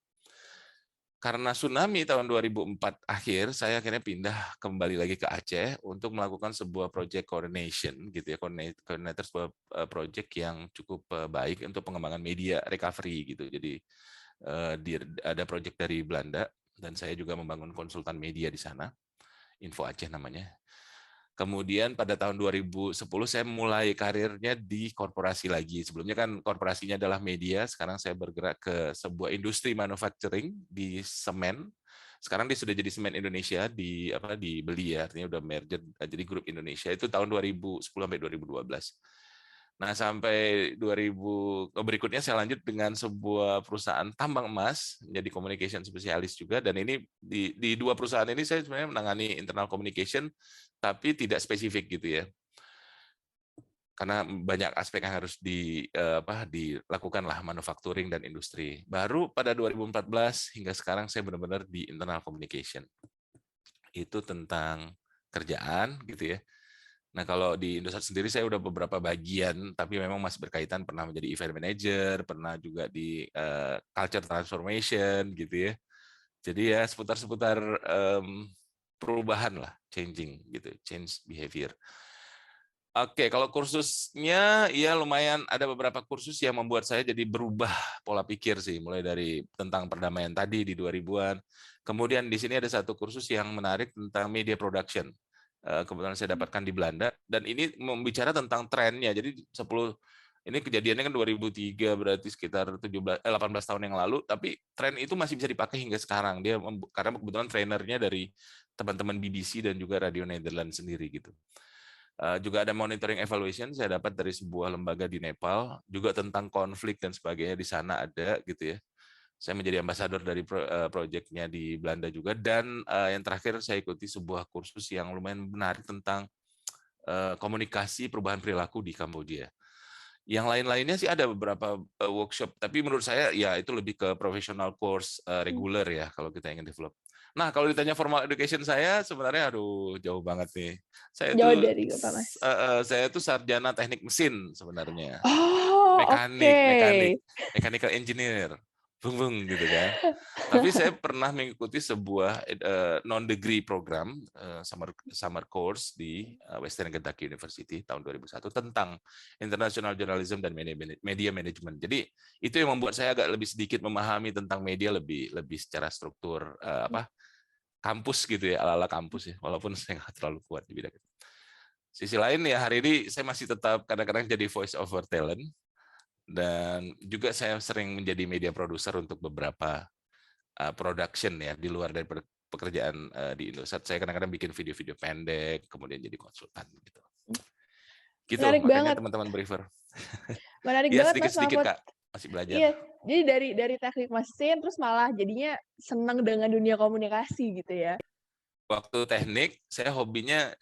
Karena tsunami tahun 2004 akhir, saya akhirnya pindah kembali lagi ke Aceh untuk melakukan sebuah project coordination gitu ya, coordinator sebuah project yang cukup baik untuk pengembangan media recovery gitu. Jadi ada project dari Belanda dan saya juga membangun konsultan media di sana, Info Aceh namanya. Kemudian pada tahun 2010 saya mulai karirnya di korporasi lagi. Sebelumnya kan korporasinya adalah media, sekarang saya bergerak ke sebuah industri manufacturing di semen. Sekarang dia sudah jadi Semen Indonesia, dibeli ya, artinya udah merger jadi grup Indonesia. Itu tahun 2010 sampai 2012. Nah, sampai 2000 berikutnya saya lanjut dengan sebuah perusahaan tambang emas, menjadi communication spesialis juga, dan ini di dua perusahaan ini saya sebenarnya menangani internal communication tapi tidak spesifik gitu ya. Karena banyak aspek yang harus dilakukan lah, manufacturing dan industri. Baru pada 2014 hingga sekarang saya benar-benar di internal communication. Itu tentang kerjaan gitu ya. Nah, kalau di Indosat sendiri saya udah beberapa bagian, tapi memang masih berkaitan, pernah menjadi event manager, pernah juga di culture transformation gitu ya. Jadi ya seputar-seputar perubahan lah, changing gitu, change behavior. Oke, kalau kursusnya ya lumayan, ada beberapa kursus yang membuat saya jadi berubah pola pikir sih, mulai dari tentang perdamaian tadi di 2000-an. Kemudian di sini ada satu kursus yang menarik tentang media production. Kebetulan saya dapatkan di Belanda, dan ini membicara tentang trennya. Jadi ini kejadiannya kan 2003, berarti sekitar 18 tahun yang lalu, tapi tren itu masih bisa dipakai hingga sekarang. Karena kebetulan trainernya dari teman-teman BBC dan juga Radio Netherlands sendiri gitu. Juga ada monitoring evaluation saya dapat dari sebuah lembaga di Nepal, juga tentang konflik dan sebagainya di sana ada gitu ya. Saya menjadi ambasador dari proyeknya di Belanda juga, dan yang terakhir saya ikuti sebuah kursus yang lumayan menarik tentang komunikasi perubahan perilaku di Kamboja. Yang lain-lainnya sih ada beberapa workshop, tapi menurut saya ya itu lebih ke professional course reguler ya kalau kita ingin develop. Nah, kalau ditanya formal education saya sebenarnya aduh jauh banget nih. Jauh dari apa, Mas? Saya tuh sarjana teknik mesin sebenarnya. Oh, oke. Mechanical engineer. Bung gitu kan. Tapi saya pernah mengikuti sebuah non-degree program, summer course di Western Kentucky University tahun 2001 tentang international journalism dan media management. Jadi itu yang membuat saya agak lebih sedikit memahami tentang media lebih secara struktur kampus gitu ya, ala-ala kampus ya, walaupun saya nggak terlalu kuat di bidang itu. Sisi lain ya hari ini saya masih tetap kadang-kadang jadi voice over talent, dan juga saya sering menjadi media producer untuk beberapa production ya di luar dari pekerjaan di Indosat. Saya kadang-kadang bikin video-video pendek, kemudian jadi konsultan gitu. Gitu, Menarik makanya banget. teman-teman briefer. Menarik Ya banget, Mas sedikit-sedikit Mahfud. Kak, masih belajar. Iya, jadi dari teknik mesin terus malah jadinya senang dengan dunia komunikasi gitu ya. Waktu teknik saya hobinya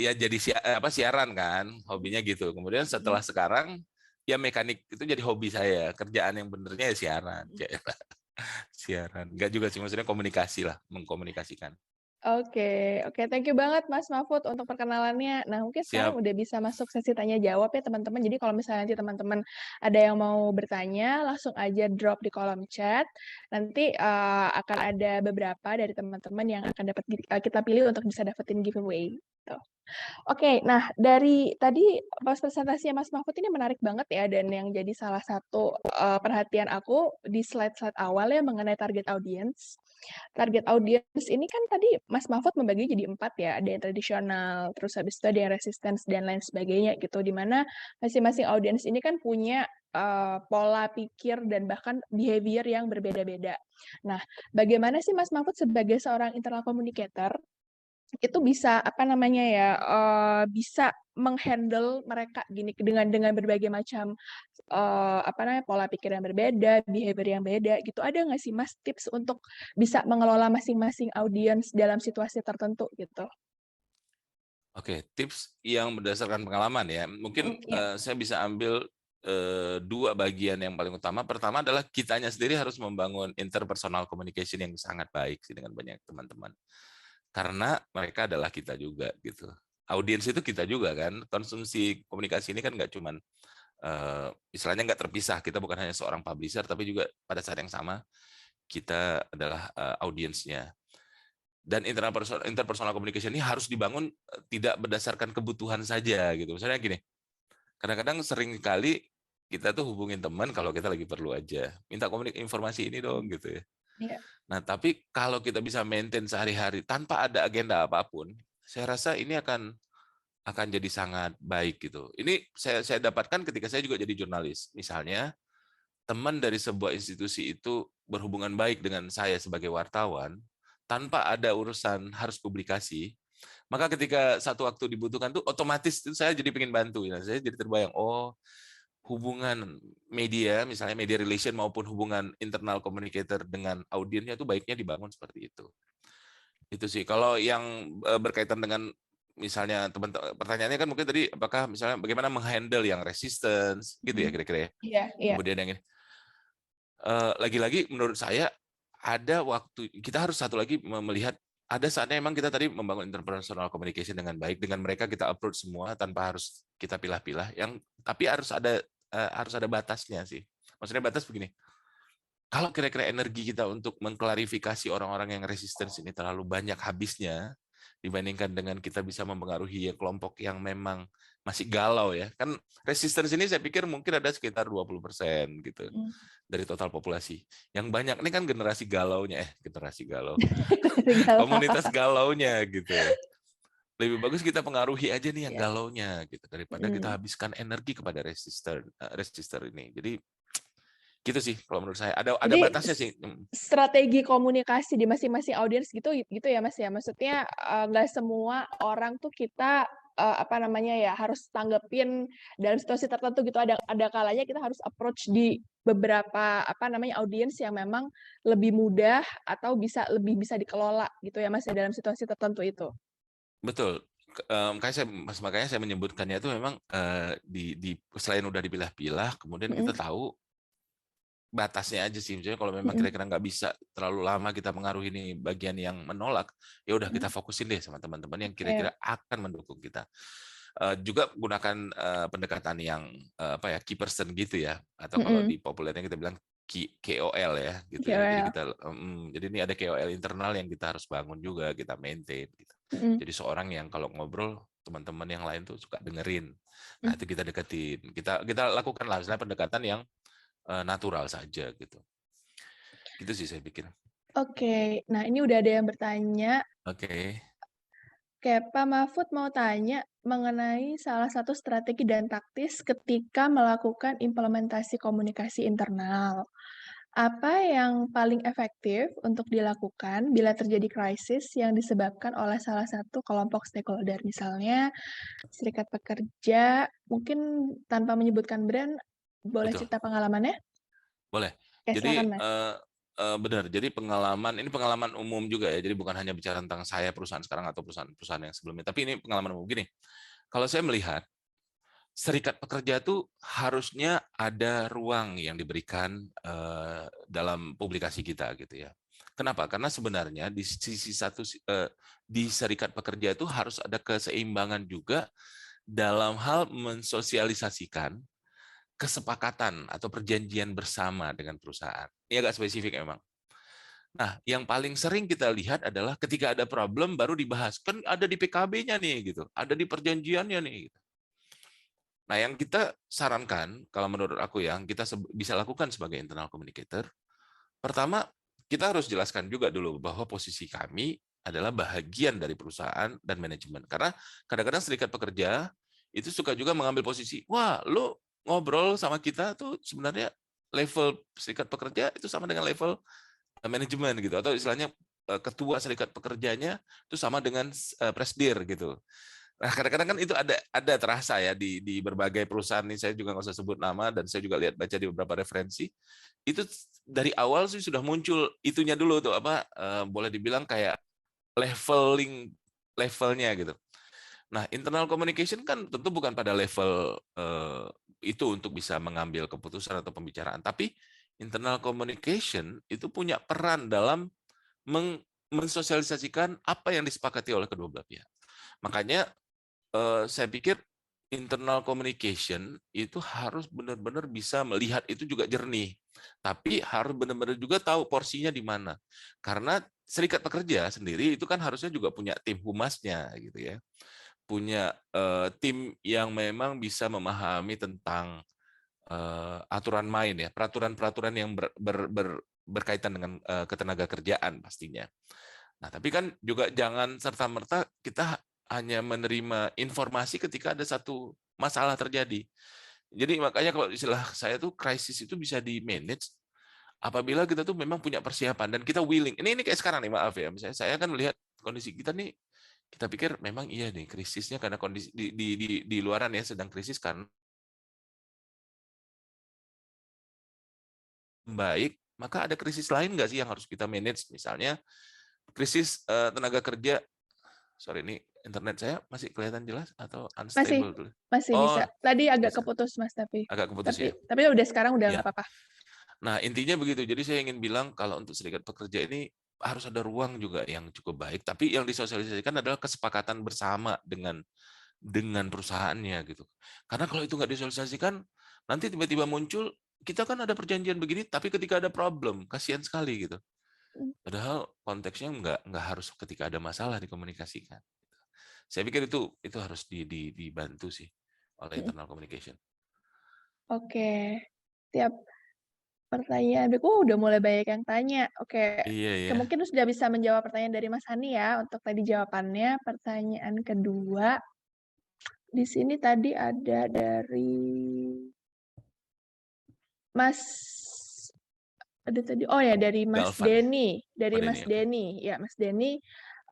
ya jadi siaran kan, hobinya gitu. Kemudian setelah sekarang ya mekanik itu jadi hobi saya. Kerjaan yang benernya ya siaran. Siaran. Enggak juga sih, maksudnya komunikasi lah, mengkomunikasikan. Oke, thank you banget Mas Mahfud untuk perkenalannya. Nah, mungkin sekarang Siap. udah bisa masuk sesi tanya jawab ya teman-teman. Jadi kalau misalnya nanti teman-teman ada yang mau bertanya, langsung aja drop di kolom chat. Nanti akan ada beberapa dari teman-teman yang akan kita pilih untuk bisa dapetin giveaway. Tuh. Oke, nah dari tadi pas presentasinya Mas Mahfud ini menarik banget ya, dan yang jadi salah satu perhatian aku di slide-slide awal ya mengenai target audience. Target audience ini kan tadi Mas Mahfud membagi jadi 4 ya, ada yang tradisional, terus habis itu ada yang resistance dan lain sebagainya gitu, di mana masing-masing audience ini kan punya, pola pikir dan bahkan behavior yang berbeda-beda. Nah, bagaimana sih Mas Mahfud sebagai seorang internal communicator itu bisa, apa namanya ya, bisa meng-handle mereka gini, dengan berbagai macam, apa namanya, pola pikir yang berbeda, behavior yang beda gitu. Ada nggak sih Mas tips untuk bisa mengelola masing-masing audiens dalam situasi tertentu gitu? Oke, tips yang berdasarkan pengalaman ya. Mungkin Iya, saya bisa ambil dua bagian yang paling utama. Pertama adalah kitanya sendiri harus membangun interpersonal communication yang sangat baik sih dengan banyak teman-teman. Karena mereka adalah kita juga gitu. Audiens itu kita juga kan. Konsumsi komunikasi ini kan nggak cuman istilahnya nggak terpisah. Kita bukan hanya seorang publisher, tapi juga pada saat yang sama kita adalah audiensnya. Dan interpersonal communication ini harus dibangun tidak berdasarkan kebutuhan saja gitu. Misalnya gini, kadang-kadang sering kali kita tuh hubungin teman kalau kita lagi perlu aja, minta informasi ini dong gitu ya. iya, Nah, tapi kalau kita bisa maintain sehari-hari tanpa ada agenda apapun, saya rasa ini akan jadi sangat baik gitu. Ini saya dapatkan ketika saya juga jadi jurnalis. Misalnya, teman dari sebuah institusi itu berhubungan baik dengan saya sebagai wartawan, tanpa ada urusan harus publikasi, maka ketika satu waktu dibutuhkan tuh otomatis itu saya jadi pengen bantu. Ya. Saya jadi terbayang, oh hubungan media, misalnya media relation maupun hubungan internal communicator dengan audiensnya itu baiknya dibangun seperti itu. Itu sih. Kalau yang berkaitan dengan misalnya teman pertanyaannya kan mungkin tadi apakah misalnya bagaimana menghandle yang resistance gitu ya mhm, kira-kira ya. iya, iya, Kemudian yang ini lagi-lagi menurut saya ada waktu kita harus satu lagi melihat ada saatnya memang kita tadi membangun interpersonal communication dengan baik dengan mereka kita approach semua tanpa harus kita pilah-pilah yang tapi harus ada batasnya sih. Maksudnya batas begini. Kalau kira-kira energi kita untuk mengklarifikasi orang-orang yang resistance ini terlalu banyak habisnya dibandingkan dengan kita bisa mempengaruhi kelompok yang memang masih galau ya. Kan resistance ini saya pikir mungkin ada sekitar 20% gitu mhm. dari total populasi. Yang banyak ini kan generasi galaunya, generasi galau. Galau, Komunitas galaunya gitu ya. Lebih bagus kita pengaruhi aja nih yang iya, galaunya gitu daripada kita mhm. habiskan energi kepada resistor ini. Jadi gitu sih kalau menurut saya. Ada Jadi batasnya sih. strategi komunikasi di masing-masing audiens gitu gitu ya, Mas, ya? Maksudnya, nggak semua orang tuh kita, apa namanya ya, harus tanggepin dalam situasi tertentu gitu. Ada kalanya kita harus approach di beberapa, apa namanya, audiens yang memang lebih mudah atau lebih bisa dikelola gitu ya, Mas, ya, dalam situasi tertentu itu? Betul. Makanya saya menyebutkannya itu memang di selain udah dipilah-pilah, kemudian kita Mhm, tahu batasnya aja sih. Misalnya kalau memang mhm, kira-kira nggak bisa terlalu lama kita mengaruhi ini bagian yang menolak, ya udah kita mhm, fokusin deh sama teman-teman yang oke, kira-kira akan mendukung kita. Juga gunakan pendekatan yang apa ya key person gitu ya, atau kalau mhm, di populernya kita bilang KOL ya gitu ya. Jadi KOL, jadi ini ada KOL internal yang kita harus bangun juga, kita maintain gitu. mhm, Jadi seorang yang kalau ngobrol teman-teman yang lain tuh suka dengerin. Nah, mmm, itu kita deketin. Kita lakukan lah misalnya pendekatan yang natural saja gitu. Gitu sih saya pikir. oke. Nah, ini udah ada yang bertanya. Oke. Oke, Pak Mahfud mau tanya mengenai salah satu strategi dan taktis ketika melakukan implementasi komunikasi internal. Apa yang paling efektif untuk dilakukan bila terjadi krisis yang disebabkan oleh salah satu kelompok stakeholder, misalnya serikat pekerja, mungkin tanpa menyebutkan brand, boleh Betul. cerita pengalamannya? Boleh. Oke, Jadi silakan Mas. benar. Jadi ini pengalaman umum juga ya. Jadi bukan hanya bicara tentang saya perusahaan sekarang atau perusahaan-perusahaan yang sebelumnya, tapi ini pengalaman umum gini. Kalau saya melihat serikat pekerja itu harusnya ada ruang yang diberikan dalam publikasi kita gitu ya. Kenapa? Karena sebenarnya di sisi satu di serikat pekerja itu harus ada keseimbangan juga dalam hal mensosialisasikan kesepakatan atau perjanjian bersama dengan perusahaan. Ini agak spesifik memang. Nah, yang paling sering kita lihat adalah ketika ada problem baru dibahas. Kan ada di PKB-nya nih gitu, ada di perjanjiannya nih gitu. Nah, yang kita sarankan kalau menurut aku yang kita bisa lakukan sebagai internal communicator, pertama kita harus jelaskan juga dulu bahwa posisi kami adalah bagian dari perusahaan dan manajemen. Karena kadang-kadang serikat pekerja itu suka juga mengambil posisi, wah lu ngobrol sama kita tuh sebenarnya level serikat pekerja itu sama dengan level manajemen gitu, atau istilahnya ketua serikat pekerjanya itu sama dengan presdir gitu. Nah, kadang-kadang kan itu ada terasa ya di berbagai perusahaan nih, saya juga nggak usah sebut nama, dan saya juga lihat baca di beberapa referensi, itu dari awal sih sudah muncul itunya dulu tuh apa, boleh dibilang kayak levelnya gitu. Nah, internal communication kan tentu bukan pada level itu untuk bisa mengambil keputusan atau pembicaraan, tapi internal communication itu punya peran dalam mensosialisasikan apa yang disepakati oleh kedua belah pihak. Makanya saya pikir internal communication itu harus benar-benar bisa melihat itu juga jernih. Tapi harus benar-benar juga tahu porsinya di mana. Karena serikat pekerja sendiri itu kan harusnya juga punya tim humasnya gitu ya. Punya tim yang memang bisa memahami tentang aturan main ya, peraturan-peraturan yang berkaitan dengan ketenaga kerjaan pastinya. Nah, tapi kan juga jangan serta-merta kita hanya menerima informasi ketika ada satu masalah terjadi. Jadi makanya kalau istilah saya tuh krisis itu bisa di-manage apabila kita tuh memang punya persiapan dan kita willing. Ini kayak sekarang nih, maaf ya. Misalnya saya kan melihat kondisi kita nih, kita pikir memang iya nih krisisnya karena kondisi di luaran ya sedang krisis karena baik, maka ada krisis lain nggak sih yang harus kita manage? Misalnya krisis tenaga kerja. Sorry, ini internet saya masih kelihatan jelas atau Masih unstable dulu? masih Oh, bisa. Tadi agak bisa. keputus, Mas, tapi Agak keputus tapi ya. tapi udah sekarang udah Ya. nggak apa-apa. Nah, intinya begitu. Jadi saya ingin bilang kalau untuk serikat pekerja ini harus ada ruang juga yang cukup baik, tapi yang disosialisasikan adalah kesepakatan bersama dengan perusahaannya gitu. Karena kalau itu nggak disosialisasikan, nanti tiba-tiba muncul kita kan ada perjanjian begini, tapi ketika ada problem, kasihan sekali gitu. Mmm, Padahal konteksnya nggak harus ketika ada masalah dikomunikasikan. Saya pikir itu harus dibantu sih oleh mhm. internal communication. Oke. Tiap pertanyaan udah mulai banyak yang tanya. Oke, Iya oke ya, mungkin sudah bisa menjawab pertanyaan dari Mas Hani ya, untuk tadi jawabannya. Pertanyaan kedua, di sini tadi ada dari Mas ada tadi oh ya dari Mas Galvan ya, Denny oh Denny, oke. Ya Mas Denny,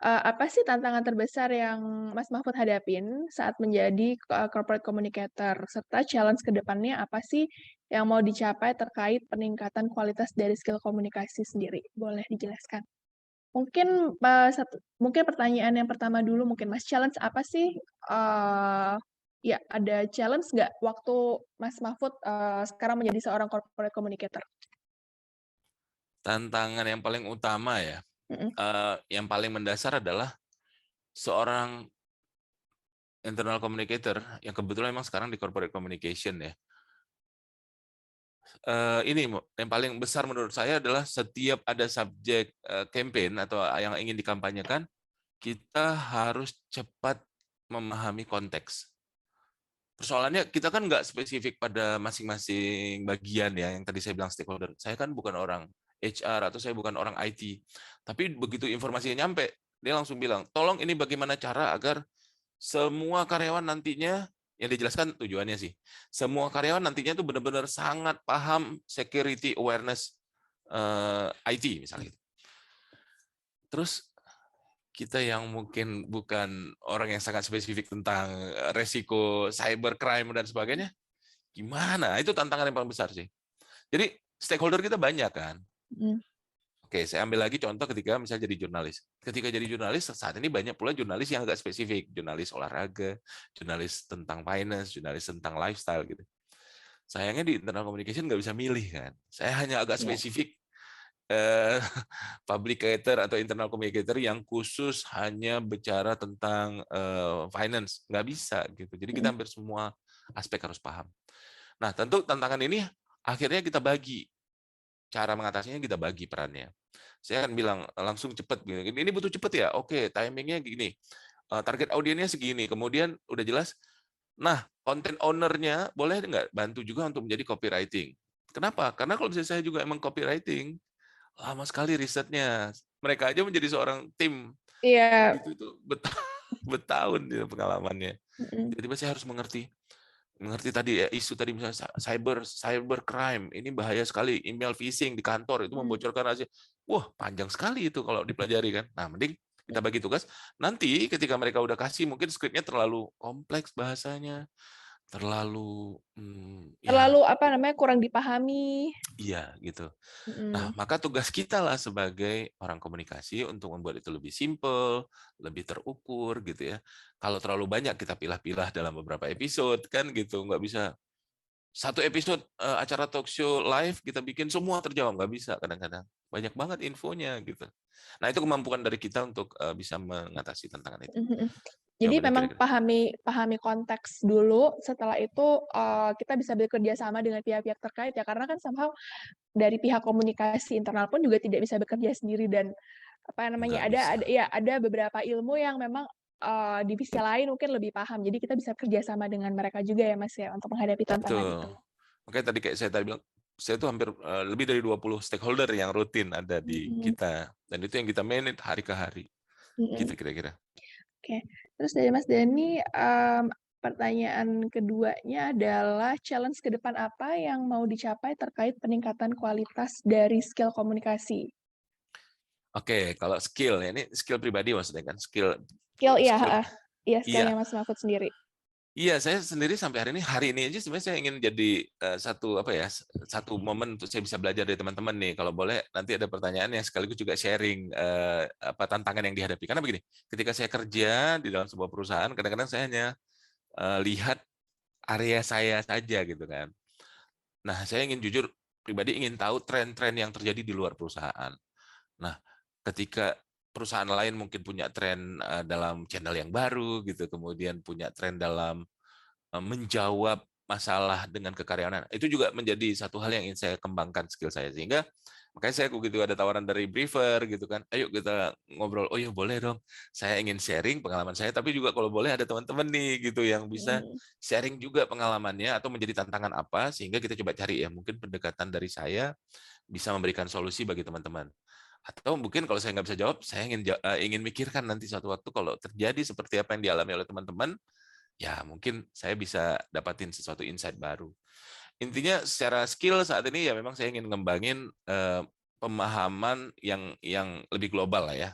apa sih tantangan terbesar yang Mas Mahfud hadapin saat menjadi corporate communicator? Serta challenge ke depannya apa sih yang mau dicapai terkait peningkatan kualitas dari skill komunikasi sendiri? Boleh dijelaskan? Mungkin, mungkin pertanyaan yang pertama dulu mungkin Mas, challenge apa sih, ya ada challenge nggak waktu Mas Mahfud, sekarang menjadi seorang corporate communicator? Tantangan yang paling utama ya, Mhm. yang paling mendasar adalah seorang internal communicator yang kebetulan memang sekarang di corporate communication ya. Ini yang paling besar menurut saya adalah setiap ada subjek campaign atau yang ingin dikampanyekan, kita harus cepat memahami konteks. Persoalannya kita kan nggak spesifik pada masing-masing bagian ya, yang tadi saya bilang stakeholder. Saya kan bukan orang HR atau saya bukan orang IT. Tapi begitu informasinya nyampe, dia langsung bilang, tolong ini bagaimana cara agar semua karyawan nantinya, yang dijelaskan tujuannya sih, semua karyawan nantinya itu benar-benar sangat paham security awareness IT misalnya gitu. Terus kita yang mungkin bukan orang yang sangat spesifik tentang resiko cybercrime dan sebagainya, gimana? Itu tantangan yang paling besar sih. Jadi stakeholder kita banyak kan. Mhm, Oke, saya ambil lagi contoh ketika misalnya jadi jurnalis. Ketika jadi jurnalis, saat ini banyak pula jurnalis yang agak spesifik. Jurnalis olahraga, jurnalis tentang finance, jurnalis tentang lifestyle gitu. Sayangnya di internal communication nggak bisa milih kan. Saya hanya agak iya, spesifik eh, publicator atau internal communicator yang khusus hanya bicara tentang finance. Nggak bisa gitu. Jadi kita mhm, hampir semua aspek harus paham. Nah, tentu tantangan ini akhirnya kita bagi. Cara mengatasinya kita bagi perannya. Saya akan bilang langsung cepat. Ini butuh cepat ya. Oke, timingnya gini. Target audiensnya segini. Kemudian udah jelas. Nah, content owner-nya boleh nggak bantu juga untuk menjadi copywriting. Kenapa? Karena kalau misalnya saya juga emang copywriting, lama sekali risetnya. Mereka aja menjadi seorang tim Iya, itu bertahun dia pengalamannya. mhm, Tiba-tiba saya harus mengerti mengerti tadi ya, isu tadi misalnya cybercrime, ini bahaya sekali, email phishing di kantor itu mhm, membocorkan rahasia. Wah, panjang sekali itu kalau dipelajari kan. Nah, mending kita bagi tugas, nanti ketika mereka udah kasih mungkin skripnya terlalu kompleks bahasanya, terlalu, ya terlalu apa namanya, kurang dipahami. iya gitu. Nah, Mhm, maka tugas kita lah sebagai orang komunikasi untuk membuat itu lebih simpel, lebih terukur gitu ya. Kalau terlalu banyak kita pilah-pilah dalam beberapa episode kan gitu, nggak bisa satu episode acara talk show live kita bikin semua terjawab, nggak bisa kadang-kadang. Banyak banget infonya gitu. Nah, itu kemampuan dari kita untuk bisa mengatasi tantangan itu. mhm mhm. Jadi Jawabannya memang kira-kira. pahami pahami konteks dulu, setelah itu, kita bisa bekerja sama dengan pihak-pihak terkait ya, karena kan somehow dari pihak komunikasi internal pun juga tidak bisa bekerja sendiri dan, apa namanya, Nggak ada bisa. ya ada beberapa ilmu yang memang, divisi lain mungkin lebih paham. Jadi kita bisa kerja sama dengan mereka juga ya, Mas, ya, untuk menghadapi tantangan Betul. itu. Makanya tadi kayak saya tadi bilang, saya tuh hampir lebih dari 20 stakeholder yang rutin ada di Mhm kita. Dan itu yang kita manage hari ke hari. Gitu mhm. kira-kira. Oke. Terus dari Mas Dani, pertanyaan keduanya adalah challenge ke depan apa yang mau dicapai terkait peningkatan kualitas dari skill komunikasi? Oke, kalau skill ya, ini skill pribadi maksudnya kan, skill Skill iya, skill heeh. Iya, skill-nya iya. Mas Mahfud sendiri. Iya, saya sendiri sampai hari ini aja sebenarnya saya ingin jadi satu apa ya, satu momen untuk saya bisa belajar dari teman-teman nih. Kalau boleh nanti ada pertanyaan yang sekaligus juga sharing apa tantangan yang dihadapi. Karena begini, ketika saya kerja di dalam sebuah perusahaan, kadang-kadang saya hanya lihat area saya saja gitu kan. Nah, saya ingin jujur pribadi ingin tahu tren-tren yang terjadi di luar perusahaan. Nah, ketika perusahaan lain mungkin punya tren dalam channel yang baru gitu, kemudian punya tren dalam menjawab masalah dengan kekaryawanan. Itu juga menjadi satu hal yang ingin saya kembangkan skill saya. Sehingga makanya saya begitu ada tawaran dari briefer gitu kan, ayo kita ngobrol. Oh ya boleh dong, saya ingin sharing pengalaman saya, tapi juga kalau boleh ada teman-teman nih gitu yang bisa Mhm sharing juga pengalamannya atau menjadi tantangan apa, sehingga kita coba cari ya mungkin pendekatan dari saya bisa memberikan solusi bagi teman-teman. Atau mungkin kalau saya nggak bisa jawab, saya ingin mikirkan nanti suatu waktu kalau terjadi seperti apa yang dialami oleh teman-teman, ya mungkin saya bisa dapatin sesuatu insight baru. Intinya secara skill saat ini ya memang saya ingin ngembangin pemahaman yang lebih global lah ya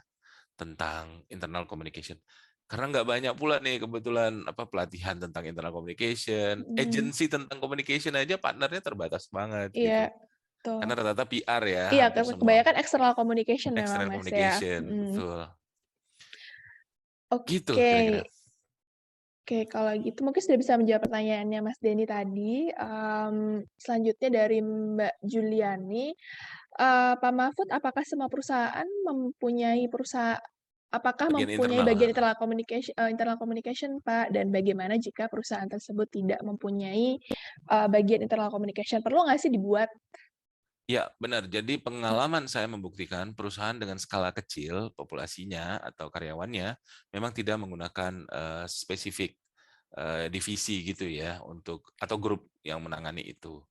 tentang internal communication. Karena nggak banyak pula nih kebetulan apa pelatihan tentang internal communication, mhm. agency tentang communication aja partnernya terbatas banget Iya, gitu. betul. Karena rata-rata PR ya Iya, hampir semua kebanyakan external communication memang, external Mas, ya. communication, Mhm. betul. Gitu Oke. kira-kira. Oke, kalau gitu mungkin sudah bisa menjawab pertanyaannya Mas Denny tadi. Selanjutnya dari Mbak Juliani, Pak Mahfud, apakah semua perusahaan apakah Bagian mempunyai internal. bagian internal communication, Pak? Dan bagaimana jika perusahaan tersebut tidak mempunyai, bagian internal communication? Perlu nggak sih dibuat? Ya, benar. Jadi pengalaman saya membuktikan perusahaan dengan skala kecil populasinya atau karyawannya memang tidak menggunakan spesifik divisi gitu ya untuk atau grup yang menangani itu.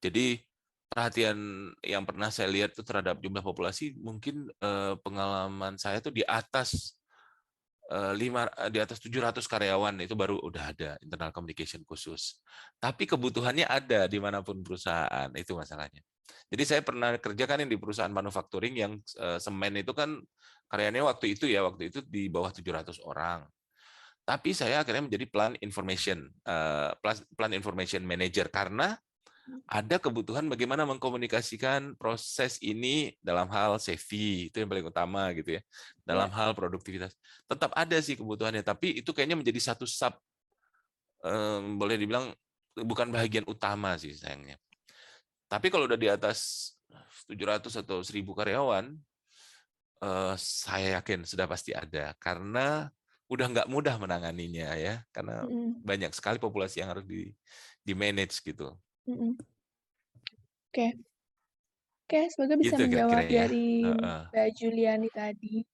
Jadi perhatian yang pernah saya lihat itu terhadap jumlah populasi mungkin pengalaman saya itu di atas 700 karyawan itu baru udah ada internal communication khusus. Tapi kebutuhannya ada dimanapun perusahaan, itu masalahnya. Jadi saya pernah kerja kan yang di perusahaan manufacturing yang semen itu kan karyanya waktu itu di bawah 700 orang. Tapi saya akhirnya menjadi plan information manager karena ada kebutuhan bagaimana mengkomunikasikan proses ini dalam hal safety, itu yang paling utama gitu ya. Ya. Dalam hal produktivitas. Tetap ada sih kebutuhannya, tapi itu kayaknya menjadi satu boleh dibilang bukan bagian utama sih sayangnya. Tapi kalau udah di atas 700 atau 1.000 karyawan, saya yakin sudah pasti ada karena udah nggak mudah menanganinya ya, karena Mhm banyak sekali populasi yang harus di manage gitu. mhm. Oke. Oke, semoga bisa Gitu kira-kira menjawab ya. dari Heeh. Mbak Juliani tadi.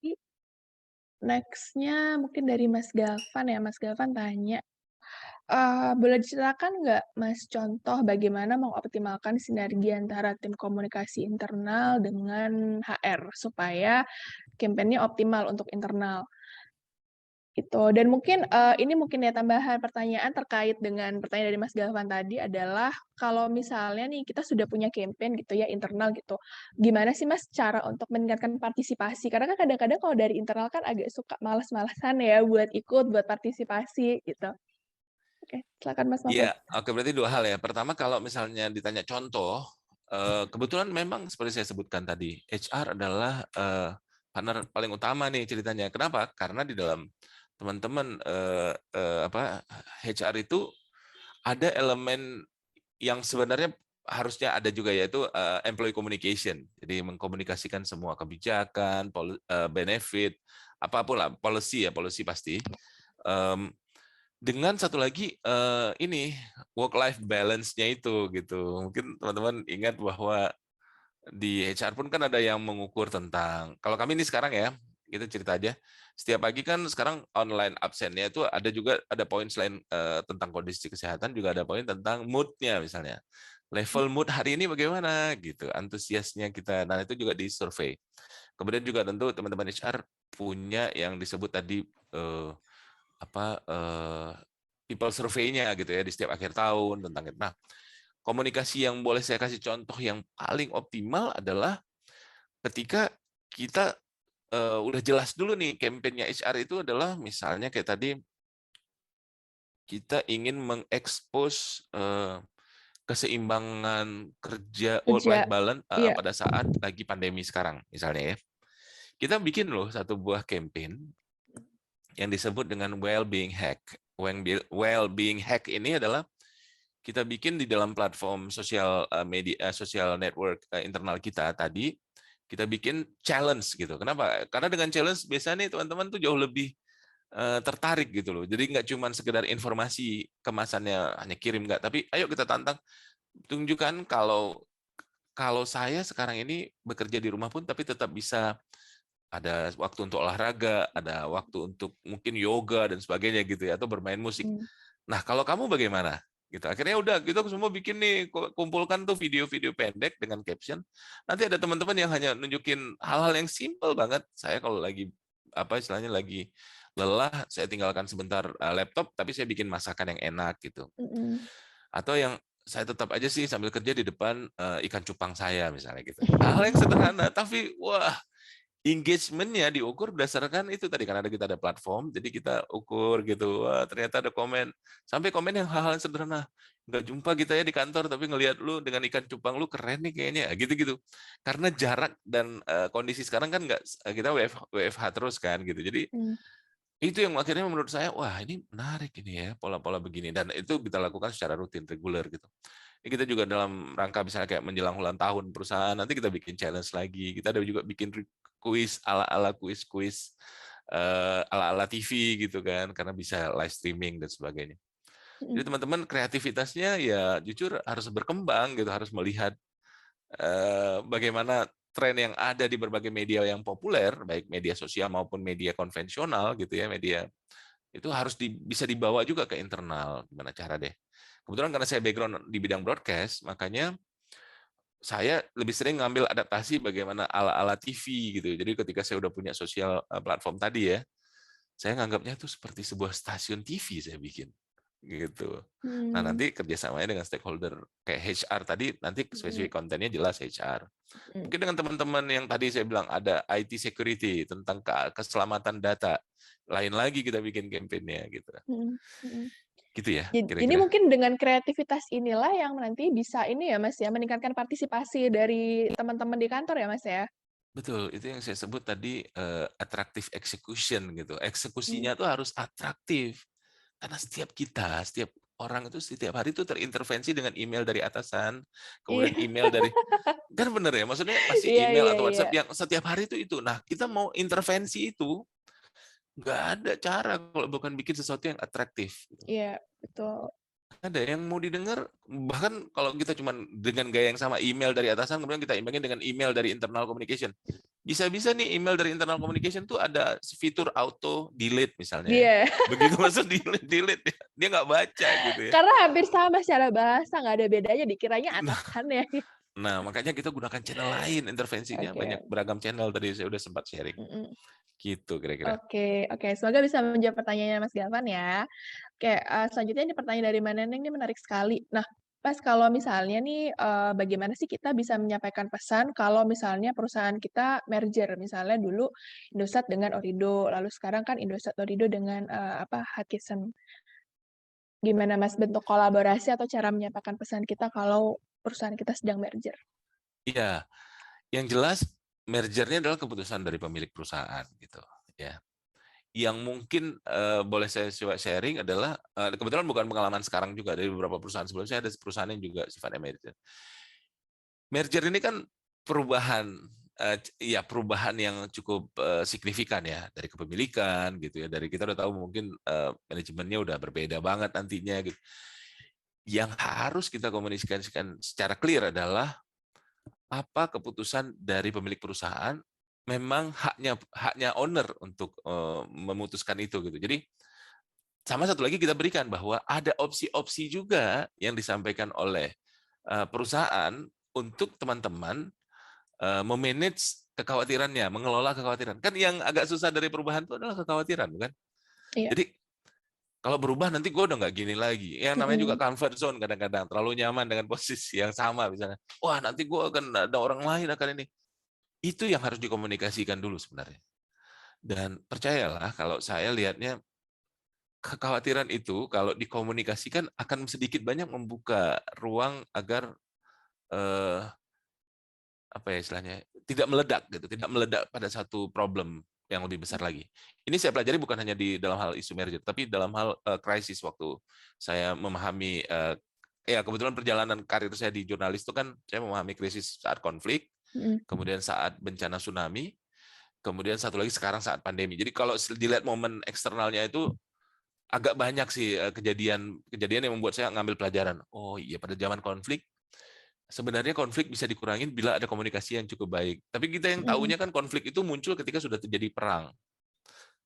Next-nya mungkin dari Mas Gavan ya, Mas Gavan tanya, Boleh diceritakan nggak, Mas, contoh bagaimana mengoptimalkan sinergi antara tim komunikasi internal dengan HR supaya campaign-nya optimal untuk internal, gitu. Dan mungkin, ini mungkin ya tambahan pertanyaan terkait dengan pertanyaan dari Mas Galvan tadi adalah kalau misalnya nih kita sudah punya campaign gitu ya internal gitu, gimana sih, Mas, cara untuk meningkatkan partisipasi? Karena kan kadang-kadang kalau dari internal kan agak suka males-malesan ya buat ikut, buat partisipasi gitu. Oke, silakan Mas Mahfud. Iya, oke, berarti dua hal ya. Pertama, kalau misalnya ditanya contoh, kebetulan memang seperti saya sebutkan tadi, HR adalah partner paling utama nih ceritanya. Kenapa? Karena di dalam teman-teman HR itu ada elemen yang sebenarnya harusnya ada juga, yaitu employee communication. Jadi mengkomunikasikan semua kebijakan, benefit, apapun lah, policy ya, policy pasti. Em, dengan satu lagi ini work life balance-nya itu gitu. Mungkin teman-teman ingat bahwa di HR pun kan ada yang mengukur tentang, kalau kami ini sekarang ya, kita cerita aja. Setiap pagi kan sekarang online absennya itu ada juga, ada poin selain tentang kondisi kesehatan, juga ada poin tentang mood-nya misalnya. Level mood hari ini bagaimana gitu, antusiasnya kita. Nah, itu juga di survei. Kemudian juga tentu teman-teman HR punya yang disebut tadi eh, people survey-nya gitu ya di setiap akhir tahun tentang itu. Nah, komunikasi yang boleh saya kasih contoh yang paling optimal adalah ketika kita udah jelas dulu nih kampanye HR itu adalah misalnya kayak tadi kita ingin mengekspos keseimbangan kerja work Kerja. life balance Iya. pada saat lagi pandemi sekarang misalnya ya. Kita bikin loh satu buah campaign yang disebut dengan well-being hack. Well-being hack ini adalah kita bikin di dalam platform sosial media, sosial network internal kita tadi, kita bikin challenge gitu. Kenapa? Karena dengan challenge biasanya nih teman-teman tuh jauh lebih tertarik gitu loh. Jadi nggak cuma sekedar informasi kemasannya hanya kirim, nggak, tapi ayo kita tantang, tunjukkan kalau kalau saya sekarang ini bekerja di rumah pun tapi tetap bisa ada waktu untuk olahraga, ada waktu untuk mungkin yoga dan sebagainya gitu ya, atau bermain musik. Mmm, Nah, kalau kamu bagaimana? Gitu. Akhirnya udah kita semua bikin nih, kumpulkan tuh video-video pendek dengan caption. Nanti ada teman-teman yang hanya nunjukin hal-hal yang simple banget. Saya kalau lagi apa istilahnya lagi lelah, saya tinggalkan sebentar laptop, tapi saya bikin masakan yang enak gitu. mhm. Atau yang saya tetap aja sih sambil kerja di depan ikan cupang saya misalnya gitu. Hal-hal yang sederhana, tapi wah, engagement-nya diukur berdasarkan itu tadi, karena kita ada platform, jadi kita ukur gitu. Wah, ternyata ada komen. Sampai komen yang hal-hal yang sederhana. Nggak jumpa kita ya di kantor, tapi ngelihat lu dengan ikan cupang lu keren nih kayaknya. Gitu-gitu. Karena jarak dan kondisi sekarang kan nggak, kita WFH terus kan gitu. Jadi Mmm, itu yang akhirnya menurut saya, wah ini menarik ini ya, pola-pola begini. Dan itu kita lakukan secara rutin, reguler gitu. Ini kita juga dalam rangka misalnya kayak menjelang ulang tahun perusahaan, nanti kita bikin challenge lagi. Kita ada juga bikin kuis ala-ala kuis-kuis ala-ala TV gitu kan, karena bisa live streaming dan sebagainya. Jadi mhm, teman-teman kreativitasnya ya jujur harus berkembang gitu, harus melihat bagaimana tren yang ada di berbagai media yang populer, baik media sosial maupun media konvensional gitu ya, media itu harus bisa dibawa juga ke internal. Gimana cara deh? Kebetulan karena saya background di bidang broadcast, makanya saya lebih sering ngambil adaptasi bagaimana ala-ala TV gitu. Jadi ketika saya udah punya sosial platform tadi ya, saya nganggapnya itu seperti sebuah stasiun TV saya bikin gitu. Nah, mmm, nanti kerjasamanya dengan stakeholder kayak HR tadi, nanti mhm, spesifik kontennya jelas HR. mhm, Mungkin dengan teman-teman yang tadi saya bilang ada IT security tentang keselamatan data, lain lagi kita bikin kampanye gitu. mhm, mhm. Gitu ya Ini kira-kira. mungkin dengan kreativitas inilah yang nanti bisa ini ya, Mas, ya, meningkatkan partisipasi dari teman-teman di kantor ya, Mas, ya? Betul, itu yang saya sebut tadi attractive execution gitu. Mmm. Eksekusinya tuh harus atraktif. Karena setiap orang itu setiap hari itu terintervensi dengan email dari atasan, Iya. kemudian email dari, kan bener ya, maksudnya pasti Iya email iya atau iya. WhatsApp yang setiap hari itu. Nah, kita mau intervensi itu nggak ada cara kalau bukan bikin sesuatu yang atraktif. Iya, betul. Ada yang mau didengar, bahkan kalau kita cuma dengan gaya yang sama email dari atasan, kemudian kita imbangin dengan email dari internal communication. Bisa-bisa nih email dari internal communication tuh ada fitur auto delete misalnya ya. Iya, Begitu masuk delete dia nggak baca gitu ya. karena hampir sama secara bahasa, nggak ada bedanya dikiranya atasannya. Nah, makanya kita gunakan channel lain, intervensinya banyak Oke, beragam channel tadi saya udah sempat sharing. mhm. Gitu kira-kira. Oke oke, semoga bisa menjawab pertanyaannya Mas Gavan ya. Oke, selanjutnya ini pertanyaan dari Mbak Neneng ini menarik sekali. Nah, Mas kalau misalnya nih, bagaimana sih kita bisa menyampaikan pesan kalau misalnya perusahaan kita merger? Misalnya dulu Indosat dengan Orido, lalu sekarang kan Indosat Orido dengan, Hutchison. Gimana Mas bentuk kolaborasi atau cara menyampaikan pesan kita kalau perusahaan kita sedang merger? Iya, yang jelas mergernya adalah keputusan dari pemilik perusahaan gitu ya. Yang mungkin boleh saya coba sharing adalah kebetulan bukan pengalaman sekarang juga dari beberapa perusahaan sebelumnya saya ada perusahaan yang juga sifatnya merger. Merger ini kan perubahan ya perubahan yang cukup signifikan ya dari kepemilikan gitu ya dari kita udah tahu mungkin manajemennya udah berbeda banget nantinya gitu. Yang harus kita komunikasikan secara clear adalah apa keputusan dari pemilik perusahaan memang haknya owner untuk memutuskan itu gitu. Jadi sama satu lagi kita berikan bahwa ada opsi-opsi juga yang disampaikan oleh perusahaan untuk teman-teman memanage kekhawatirannya, mengelola kekhawatiran. Kan yang agak susah dari perubahan itu adalah kekhawatiran, bukan? Iya, Jadi kalau berubah nanti gue udah nggak gini lagi. Yang namanya juga mhm comfort zone kadang-kadang terlalu nyaman dengan posisi yang sama misalnya. Wah nanti gue akan ada orang lain akan ini. Itu yang harus dikomunikasikan dulu sebenarnya. Dan percayalah kalau saya lihatnya kekhawatiran itu kalau dikomunikasikan akan sedikit banyak membuka ruang agar eh, apa ya istilahnya tidak meledak gitu, tidak meledak pada satu problem yang lebih besar lagi. Ini saya pelajari bukan hanya di dalam hal isu merger, tapi dalam hal krisis waktu saya memahami ya kebetulan perjalanan karir saya di jurnalis itu kan saya memahami krisis saat konflik, mhm kemudian saat bencana tsunami, kemudian satu lagi sekarang saat pandemi. Jadi kalau dilihat momen eksternalnya itu agak banyak sih kejadian yang membuat saya ngambil pelajaran. Oh iya pada zaman konflik sebenarnya konflik bisa dikurangin bila ada komunikasi yang cukup baik. Tapi kita yang mhm tahunya kan konflik itu muncul ketika sudah terjadi perang,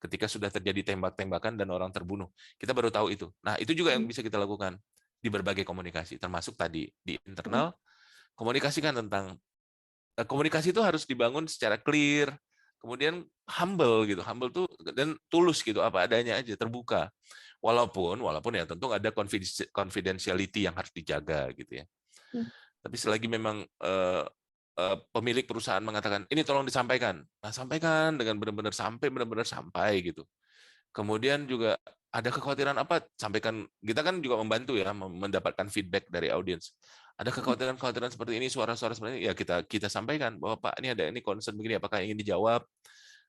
ketika sudah terjadi tembak-tembakan dan orang terbunuh. Kita baru tahu itu. Nah, itu juga yang mhm bisa kita lakukan di berbagai komunikasi, termasuk tadi di mhm internal, komunikasikan tentang komunikasi itu harus dibangun secara clear, kemudian humble gitu, humble tuh dan tulus gitu apa adanya aja, terbuka. Walaupun ya tentu ada confidentiality yang harus dijaga gitu ya. mhm Tapi selagi memang pemilik perusahaan mengatakan ini tolong disampaikan, nah sampaikan dengan benar-benar sampai gitu. Kemudian juga ada kekhawatiran apa, sampaikan. Kita kan juga membantu ya mendapatkan feedback dari audiens. Ada mhm kekhawatiran-kekhawatiran seperti ini, suara-suara seperti ini, ya kita sampaikan bahwa Pak ini ada ini concern begini, apakah ingin dijawab?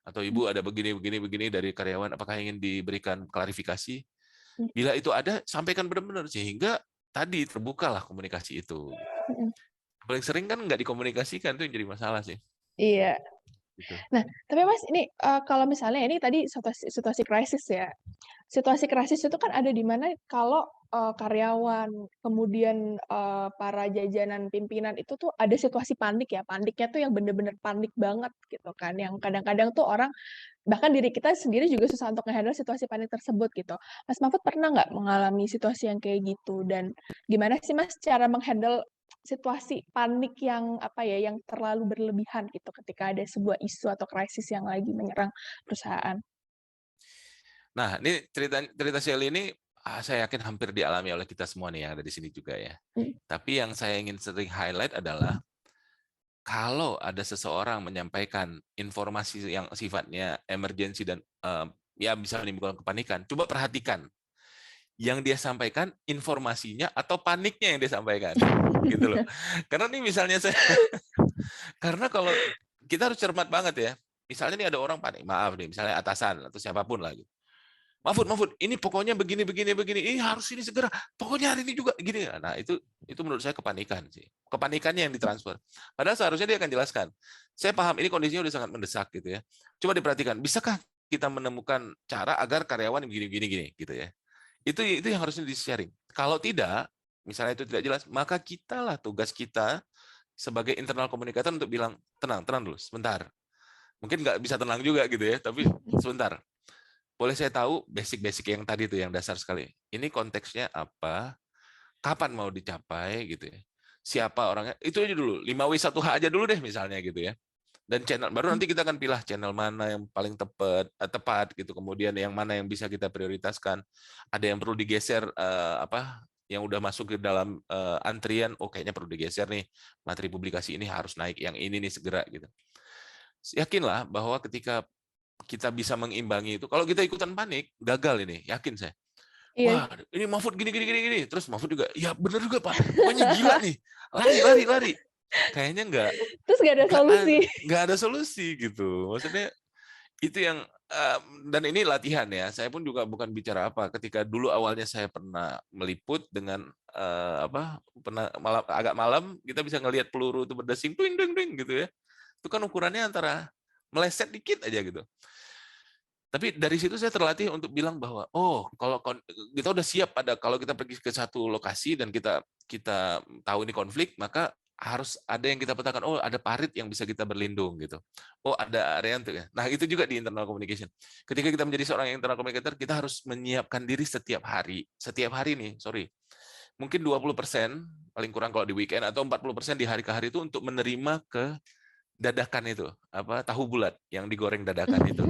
Atau mhm Ibu ada begini begini begini dari karyawan, apakah ingin diberikan klarifikasi? mhm Bila itu ada, sampaikan benar-benar sehingga tadi terbukalah komunikasi itu. mhm. Paling sering kan nggak dikomunikasikan tuh yang jadi masalah sih. Iya. Gitu. Nah, tapi Mas ini, kalau misalnya ini tadi situasi krisis ya. Situasi krisis itu kan ada di mana kalau, karyawan, kemudian, para jajanan pimpinan itu tuh ada situasi panik ya, paniknya tuh yang bener-bener panik banget gitu kan, yang kadang-kadang tuh orang bahkan diri kita sendiri juga susah untuk nge-handle situasi panik tersebut gitu. Mas Mahfud pernah nggak mengalami situasi yang kayak gitu? Dan gimana sih Mas cara meng-handle situasi panik yang, yang terlalu berlebihan gitu ketika ada sebuah isu atau krisis yang lagi menyerang perusahaan? Nah, ini cerita cerita Shelly ini saya yakin hampir dialami oleh kita semua nih yang ada di sini juga ya. Mhm Tapi yang saya ingin sering highlight adalah kalau ada seseorang menyampaikan informasi yang sifatnya emergensi dan ya bisa menimbulkan kepanikan, coba perhatikan yang dia sampaikan informasinya atau paniknya yang dia sampaikan, gitu loh. Karena nih misalnya saya, karena kalau kita harus cermat banget ya. Misalnya nih ada orang panik, maaf nih, misalnya atasan atau siapapun lagi. Mahfud, Mahfud, ini pokoknya begini, begini, begini. Ini harus ini segera. Pokoknya hari ini juga gini. Nah, itu menurut saya kepanikan sih. Kepanikannya yang ditransfer. Padahal seharusnya dia akan jelaskan. Saya paham ini kondisinya udah sangat mendesak gitu ya. Coba diperhatikan, bisakah kita menemukan cara agar karyawan begini, begini, gini gitu ya. Itu yang harusnya di-sharing. Kalau tidak, misalnya itu tidak jelas, maka tugas kita sebagai internal komunikator untuk bilang, tenang, tenang dulu, sebentar. Mungkin nggak bisa tenang juga gitu ya, tapi sebentar. Boleh saya tahu basic-basic yang tadi itu yang dasar sekali. Ini konteksnya apa? Kapan mau dicapai gitu ya? Siapa orangnya? Itu aja dulu. 5W1H aja dulu deh misalnya gitu ya. Dan channel baru nanti kita akan pilih channel mana yang paling tepat gitu. Kemudian yang mana yang bisa kita prioritaskan. Ada yang perlu digeser apa? Yang udah masuk ke dalam antrian, oh kayaknya perlu digeser nih. Materi publikasi ini harus naik, yang ini nih segera gitu. Yakinlah bahwa ketika kita bisa mengimbangi itu, kalau kita ikutan panik, gagal ini, yakin saya. Iya, Wah, ini Mahfud gini gini gini gini. Terus Mahfud juga, ya bener juga Pak. Pokoknya gila nih. Lari lari lari. Kayaknya terus nggak ada solusi. nggak ada solusi gitu. Maksudnya itu yang dan ini latihan ya. Saya pun juga bukan bicara apa. Ketika dulu awalnya saya pernah meliput dengan apa? Pernah malam, agak malam kita bisa ngelihat peluru itu berdesing, duing duing duing gitu ya. Itu kan ukurannya antara meleset dikit aja gitu. Tapi dari situ saya terlatih untuk bilang bahwa oh kalau kita udah siap pada kalau kita pergi ke satu lokasi dan kita tahu ini konflik, maka harus ada yang kita petakan, oh ada parit yang bisa kita berlindung gitu. Oh ada area untuk ya. Nah itu juga di internal communication. Ketika kita menjadi seorang internal communicator, kita harus menyiapkan diri setiap hari. Setiap hari nih, sorry. Mungkin 20% paling kurang kalau di weekend atau 40% di hari ke hari itu untuk menerima ke dadakan itu, apa tahu bulat yang digoreng dadakan itu.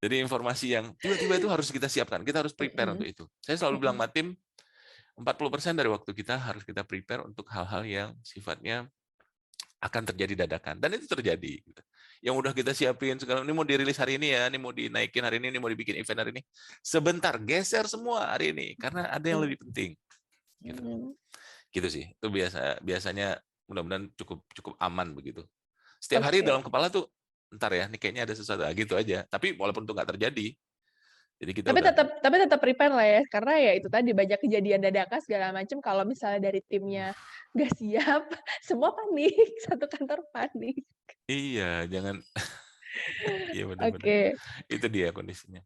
Jadi informasi yang tiba-tiba itu harus kita siapkan. Kita harus prepare untuk itu. Saya selalu bilang sama tim, 40% dari waktu kita harus kita prepare untuk hal-hal yang sifatnya akan terjadi dadakan. Dan itu terjadi. Yang udah kita siapin, segala ini mau dirilis hari ini ya, ini mau dinaikin hari ini mau dibikin event hari ini. Sebentar, geser semua hari ini. Karena ada yang lebih penting. Gitu, gitu sih. Itu biasanya mudah-mudahan cukup cukup aman begitu. Setiap hari Oke. dalam kepala tuh, ntar ya, ini kayaknya ada sesuatu, gitu aja. Tapi walaupun itu nggak terjadi, jadi kita udah Tapi tetap prepare lah ya, karena ya itu tadi banyak kejadian dadakan segala macam. Kalau misalnya dari timnya nggak siap, semua panik, satu kantor panik. iya, jangan iya benar-benar. Oke. Itu dia kondisinya.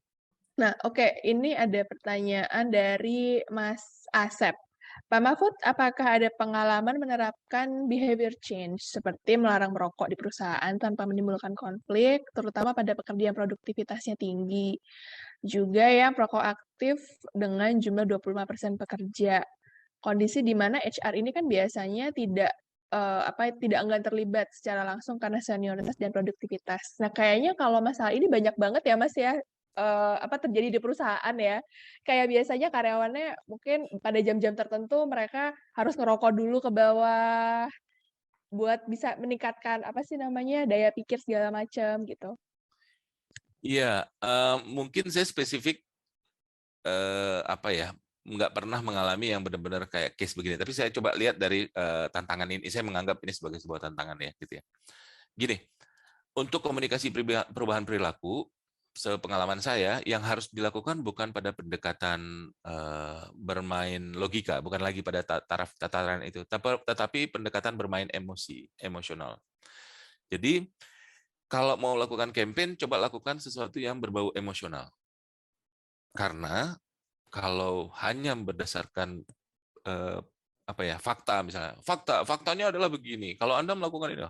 Nah, oke, ini ada pertanyaan dari Mas Asep. Pak Mahfud, apakah ada pengalaman menerapkan behavior change seperti melarang merokok di perusahaan tanpa menimbulkan konflik, terutama pada pekerja yang produktivitasnya tinggi? Juga yang perokok aktif dengan jumlah 25% pekerja. Kondisi di mana HR ini kan biasanya tidak enggan terlibat secara langsung karena senioritas dan produktivitas. Nah, kayaknya kalau masalah ini banyak banget ya, Mas, ya, terjadi di perusahaan ya. Kayak biasanya karyawannya mungkin pada jam-jam tertentu mereka harus ngerokok dulu ke bawah, buat bisa meningkatkan, daya pikir segala macam, gitu. Iya, mungkin saya spesifik apa ya, nggak pernah mengalami yang benar-benar kayak case begini. Tapi saya coba lihat dari tantangan ini. Saya menganggap ini sebagai sebuah tantangan ya, gitu ya. Gini, untuk komunikasi perubahan perilaku, sepengalaman saya, yang harus dilakukan bukan pada pendekatan bermain logika, bukan lagi pada taraf tataran itu, tetapi pendekatan bermain emosional. Jadi, kalau mau lakukan campaign, coba lakukan sesuatu yang berbau emosional. Karena kalau hanya berdasarkan fakta misalnya, faktanya adalah begini. Kalau Anda melakukan ini,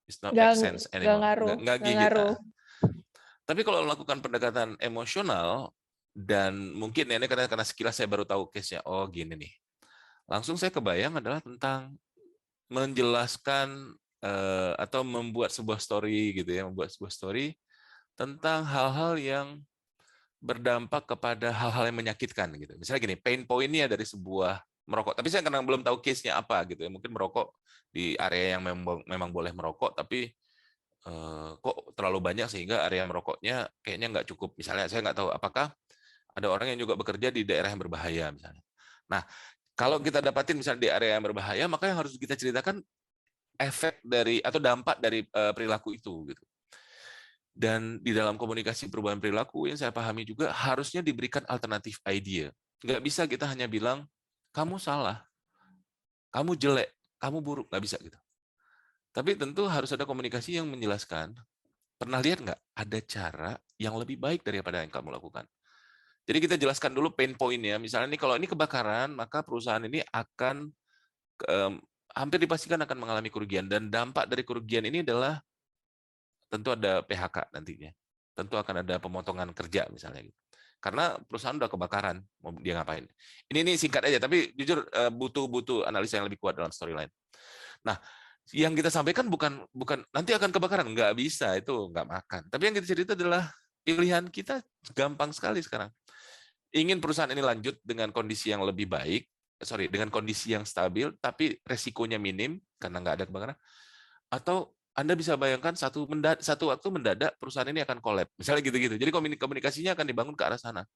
it's not Nggak make sense nggak anymore. ngaruh Nggak nggak gigit. ngaruh. Tapi kalau melakukan pendekatan emosional, dan mungkin ini karena sekilas saya baru tahu case-nya, oh gini nih. Langsung saya kebayang adalah tentang menjelaskan atau membuat sebuah story gitu ya, membuat sebuah story tentang hal-hal yang berdampak kepada hal-hal yang menyakitkan gitu. Misalnya gini, pain point-nya dari sebuah merokok. Tapi saya kadang belum tahu case-nya apa gitu ya. Mungkin merokok di area yang memang boleh merokok, tapi kok terlalu banyak sehingga area merokoknya kayaknya nggak cukup. Misalnya saya nggak tahu apakah ada orang yang juga bekerja di daerah yang berbahaya misalnya. Nah, kalau kita dapatin misalnya di area yang berbahaya, maka yang harus kita ceritakan efek dari atau dampak dari perilaku itu gitu. Dan di dalam komunikasi perubahan perilaku yang saya pahami juga harusnya diberikan alternatif idea. Nggak bisa kita hanya bilang, kamu salah, kamu jelek, kamu buruk. Nggak bisa gitu. Tapi tentu harus ada komunikasi yang menjelaskan, pernah lihat nggak ada cara yang lebih baik daripada yang kamu lakukan. Jadi kita jelaskan dulu pain point-nya. Misalnya ini kalau ini kebakaran, maka perusahaan ini akan hampir dipastikan akan mengalami kerugian. Dan dampak dari kerugian ini adalah tentu ada PHK nantinya. Tentu akan ada pemotongan kerja misalnya gitu. Karena perusahaan udah kebakaran, mau dia ngapain. Ini singkat aja, tapi jujur butuh analisa yang lebih kuat dalam storyline. Nah, yang kita sampaikan bukan nanti akan kebakaran, nggak bisa, itu nggak makan. Tapi yang kita cerita adalah pilihan kita gampang sekali sekarang. Ingin perusahaan ini lanjut dengan kondisi yang lebih baik, dengan kondisi yang stabil, tapi resikonya minim karena nggak ada kebakaran, atau Anda bisa bayangkan satu waktu mendadak perusahaan ini akan collapse. Misalnya gitu-gitu. Jadi komunikasinya akan dibangun ke arah sana.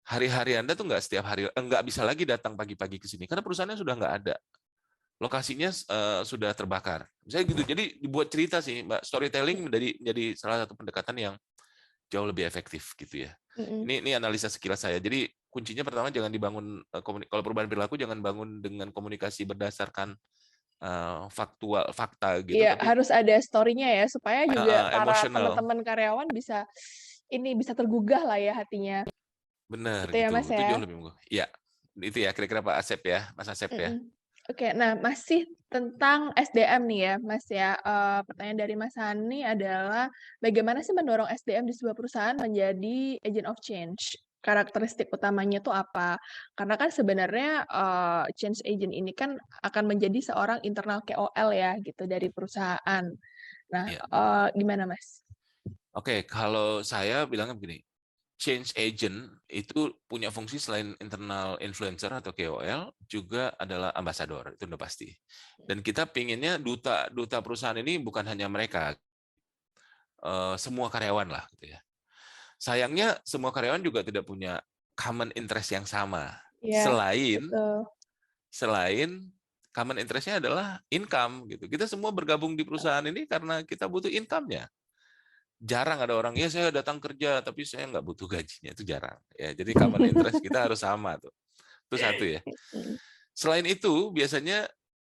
Hari-hari Anda tuh nggak setiap hari, nggak bisa lagi datang pagi-pagi ke sini karena perusahaannya sudah nggak ada. Lokasinya sudah terbakar. Misalnya gitu. Jadi dibuat cerita sih, Mbak. Storytelling menjadi salah satu pendekatan yang jauh lebih efektif gitu ya. Mhm. Ini analisa sekilas saya. Jadi kuncinya pertama jangan dibangun kalau perubahan perilaku jangan bangun dengan komunikasi berdasarkan fakta gitu, Iya, tapi harus ada story-nya ya, supaya juga para emosional. teman-teman karyawan bisa tergugah lah ya hatinya. Benar Gitu ya, gitu. Mas, Itu ya? jauh lebih mungkin. Iya. Itu ya kira-kira Pak Asep ya, Mas Asep ya. Mhm. Oke, nah masih tentang SDM nih ya, Mas, ya, pertanyaan dari Mas Hani adalah, bagaimana sih mendorong SDM di sebuah perusahaan menjadi agent of change? Karakteristik utamanya tuh apa? Karena kan sebenarnya, change agent ini kan akan menjadi seorang internal KOL ya, gitu, dari perusahaan. Nah, Iya. gimana, Mas? Oke, kalau saya bilangnya begini, change agent itu punya fungsi selain internal influencer atau KOL, juga adalah ambasador, itu udah pasti. Dan kita pinginnya duta perusahaan ini bukan hanya mereka, semua karyawan lah gitu ya. Sayangnya semua karyawan juga tidak punya common interest yang sama. Iya, Selain betul. selain common interest-nya adalah income gitu. Kita semua bergabung di perusahaan ini karena kita butuh income-nya. Jarang ada orang, ya saya datang kerja tapi saya nggak butuh gajinya, itu jarang. Ya, jadi common interest kita harus sama tuh. Itu satu ya. Mhm. Selain itu biasanya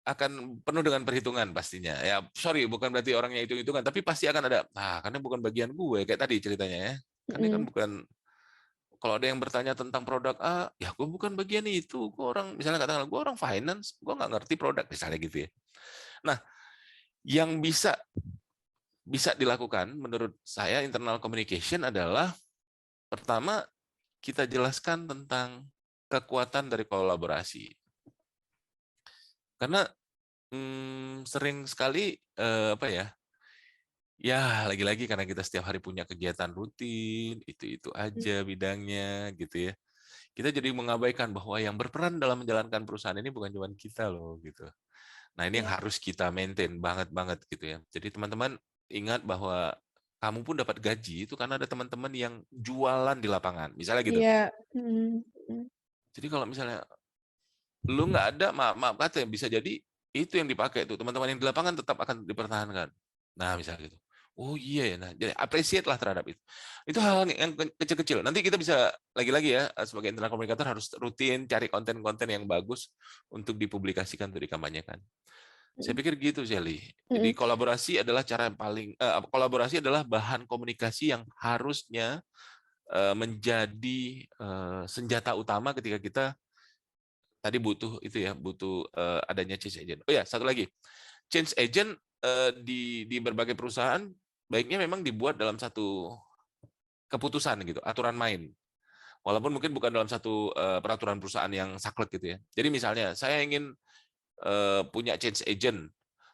akan penuh dengan perhitungan pastinya. Ya, sorry, bukan berarti orangnya hitung-hitungan, tapi pasti akan ada, karena bukan bagian gue, kayak tadi ceritanya ya. Kan ini kan Mhm. bukan, kalau ada yang bertanya tentang produk A, ya gue bukan bagian itu. Gue orang, misalnya katakan, gue orang finance, gue nggak ngerti produk, misalnya gitu ya. Nah, yang bisa bisa dilakukan menurut saya internal communication adalah pertama kita jelaskan tentang kekuatan dari kolaborasi. Karena sering sekali apa ya? Ya, lagi-lagi karena kita setiap hari punya kegiatan rutin, itu aja bidangnya gitu ya. Kita jadi mengabaikan bahwa yang berperan dalam menjalankan perusahaan ini bukan cuma kita loh gitu. Nah, ini yang Iya. harus kita maintain banget gitu ya. Jadi teman-teman ingat bahwa kamu pun dapat gaji itu karena ada teman-teman yang jualan di lapangan, misalnya gitu. Iya. Mhm. Mhm. Jadi kalau misalnya lu nggak ada, maaf kata bisa jadi itu yang dipakai tuh teman-teman yang di lapangan tetap akan dipertahankan. Nah, misalnya gitu. Oh iya ya, nah jadi appreciate lah terhadap itu. Itu hal yang kecil-kecil. Nanti kita bisa lagi-lagi ya sebagai internal komunikator harus rutin cari konten-konten yang bagus untuk dipublikasikan, untuk dikampanyekan. Saya Mhm. pikir gitu, Shelly. Jadi Mhm. kolaborasi adalah cara yang paling kolaborasi adalah bahan komunikasi yang harusnya menjadi senjata utama ketika kita tadi butuh itu ya, butuh adanya change agent. Oh ya, satu lagi. Change agent di berbagai perusahaan baiknya memang dibuat dalam satu keputusan gitu, aturan main. Walaupun mungkin bukan dalam satu peraturan perusahaan yang saklek gitu ya. Jadi misalnya saya ingin punya change agent,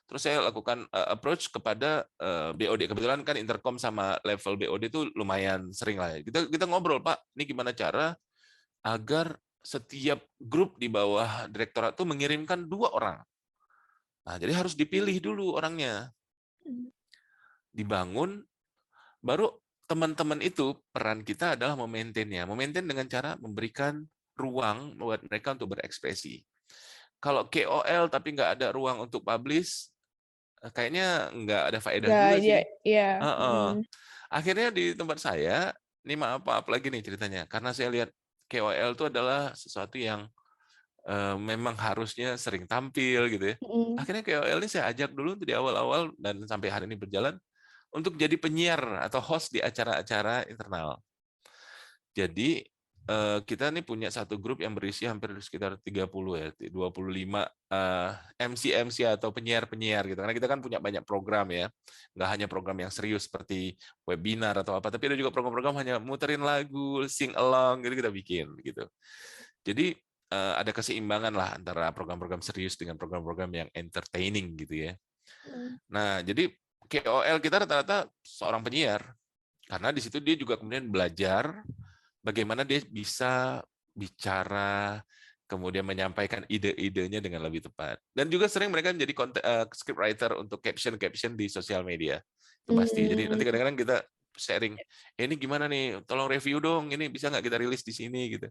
terus saya lakukan approach kepada BOD. Kebetulan kan Intercom sama level BOD itu lumayan sering lah ya. Kita ngobrol, Pak, ini gimana cara agar setiap grup di bawah direktorat itu mengirimkan 2 orang. Nah, jadi harus dipilih dulu orangnya, Mhm. dibangun, baru teman-teman itu peran kita adalah memaintainnya. Memaintain dengan cara memberikan ruang buat mereka untuk berekspresi. Kalau KOL tapi nggak ada ruang untuk publish, kayaknya nggak ada faedah Nggak juga dia sih. iya. Heeh. Mhm. Akhirnya di tempat saya, ini maaf lagi nih ceritanya, karena saya lihat KOL itu adalah sesuatu yang memang harusnya sering tampil gitu ya. Mhm. Akhirnya KOL ini saya ajak dulu untuk di awal-awal dan sampai hari ini berjalan untuk jadi penyiar atau host di acara-acara internal. Jadi kita nih punya satu grup yang berisi hampir sekitar 30 ya, 25 MC atau penyiar-penyiar gitu. Karena kita kan punya banyak program ya, nggak hanya program yang serius seperti webinar atau apa, tapi ada juga program-program hanya muterin lagu, sing along gitu kita bikin gitu. Jadi ada keseimbangan lah antara program-program serius dengan program-program yang entertaining gitu ya. Hmm. Nah, jadi KOL kita rata-rata seorang penyiar, karena di situ dia juga kemudian belajar bagaimana dia bisa bicara, kemudian menyampaikan ide-idenya dengan lebih tepat. Dan juga sering mereka menjadi script writer untuk caption-caption di sosial media. Itu pasti. Jadi nanti Hmm. kadang-kadang kita sharing, ini gimana nih, tolong review dong, ini bisa nggak kita rilis di sini gitu.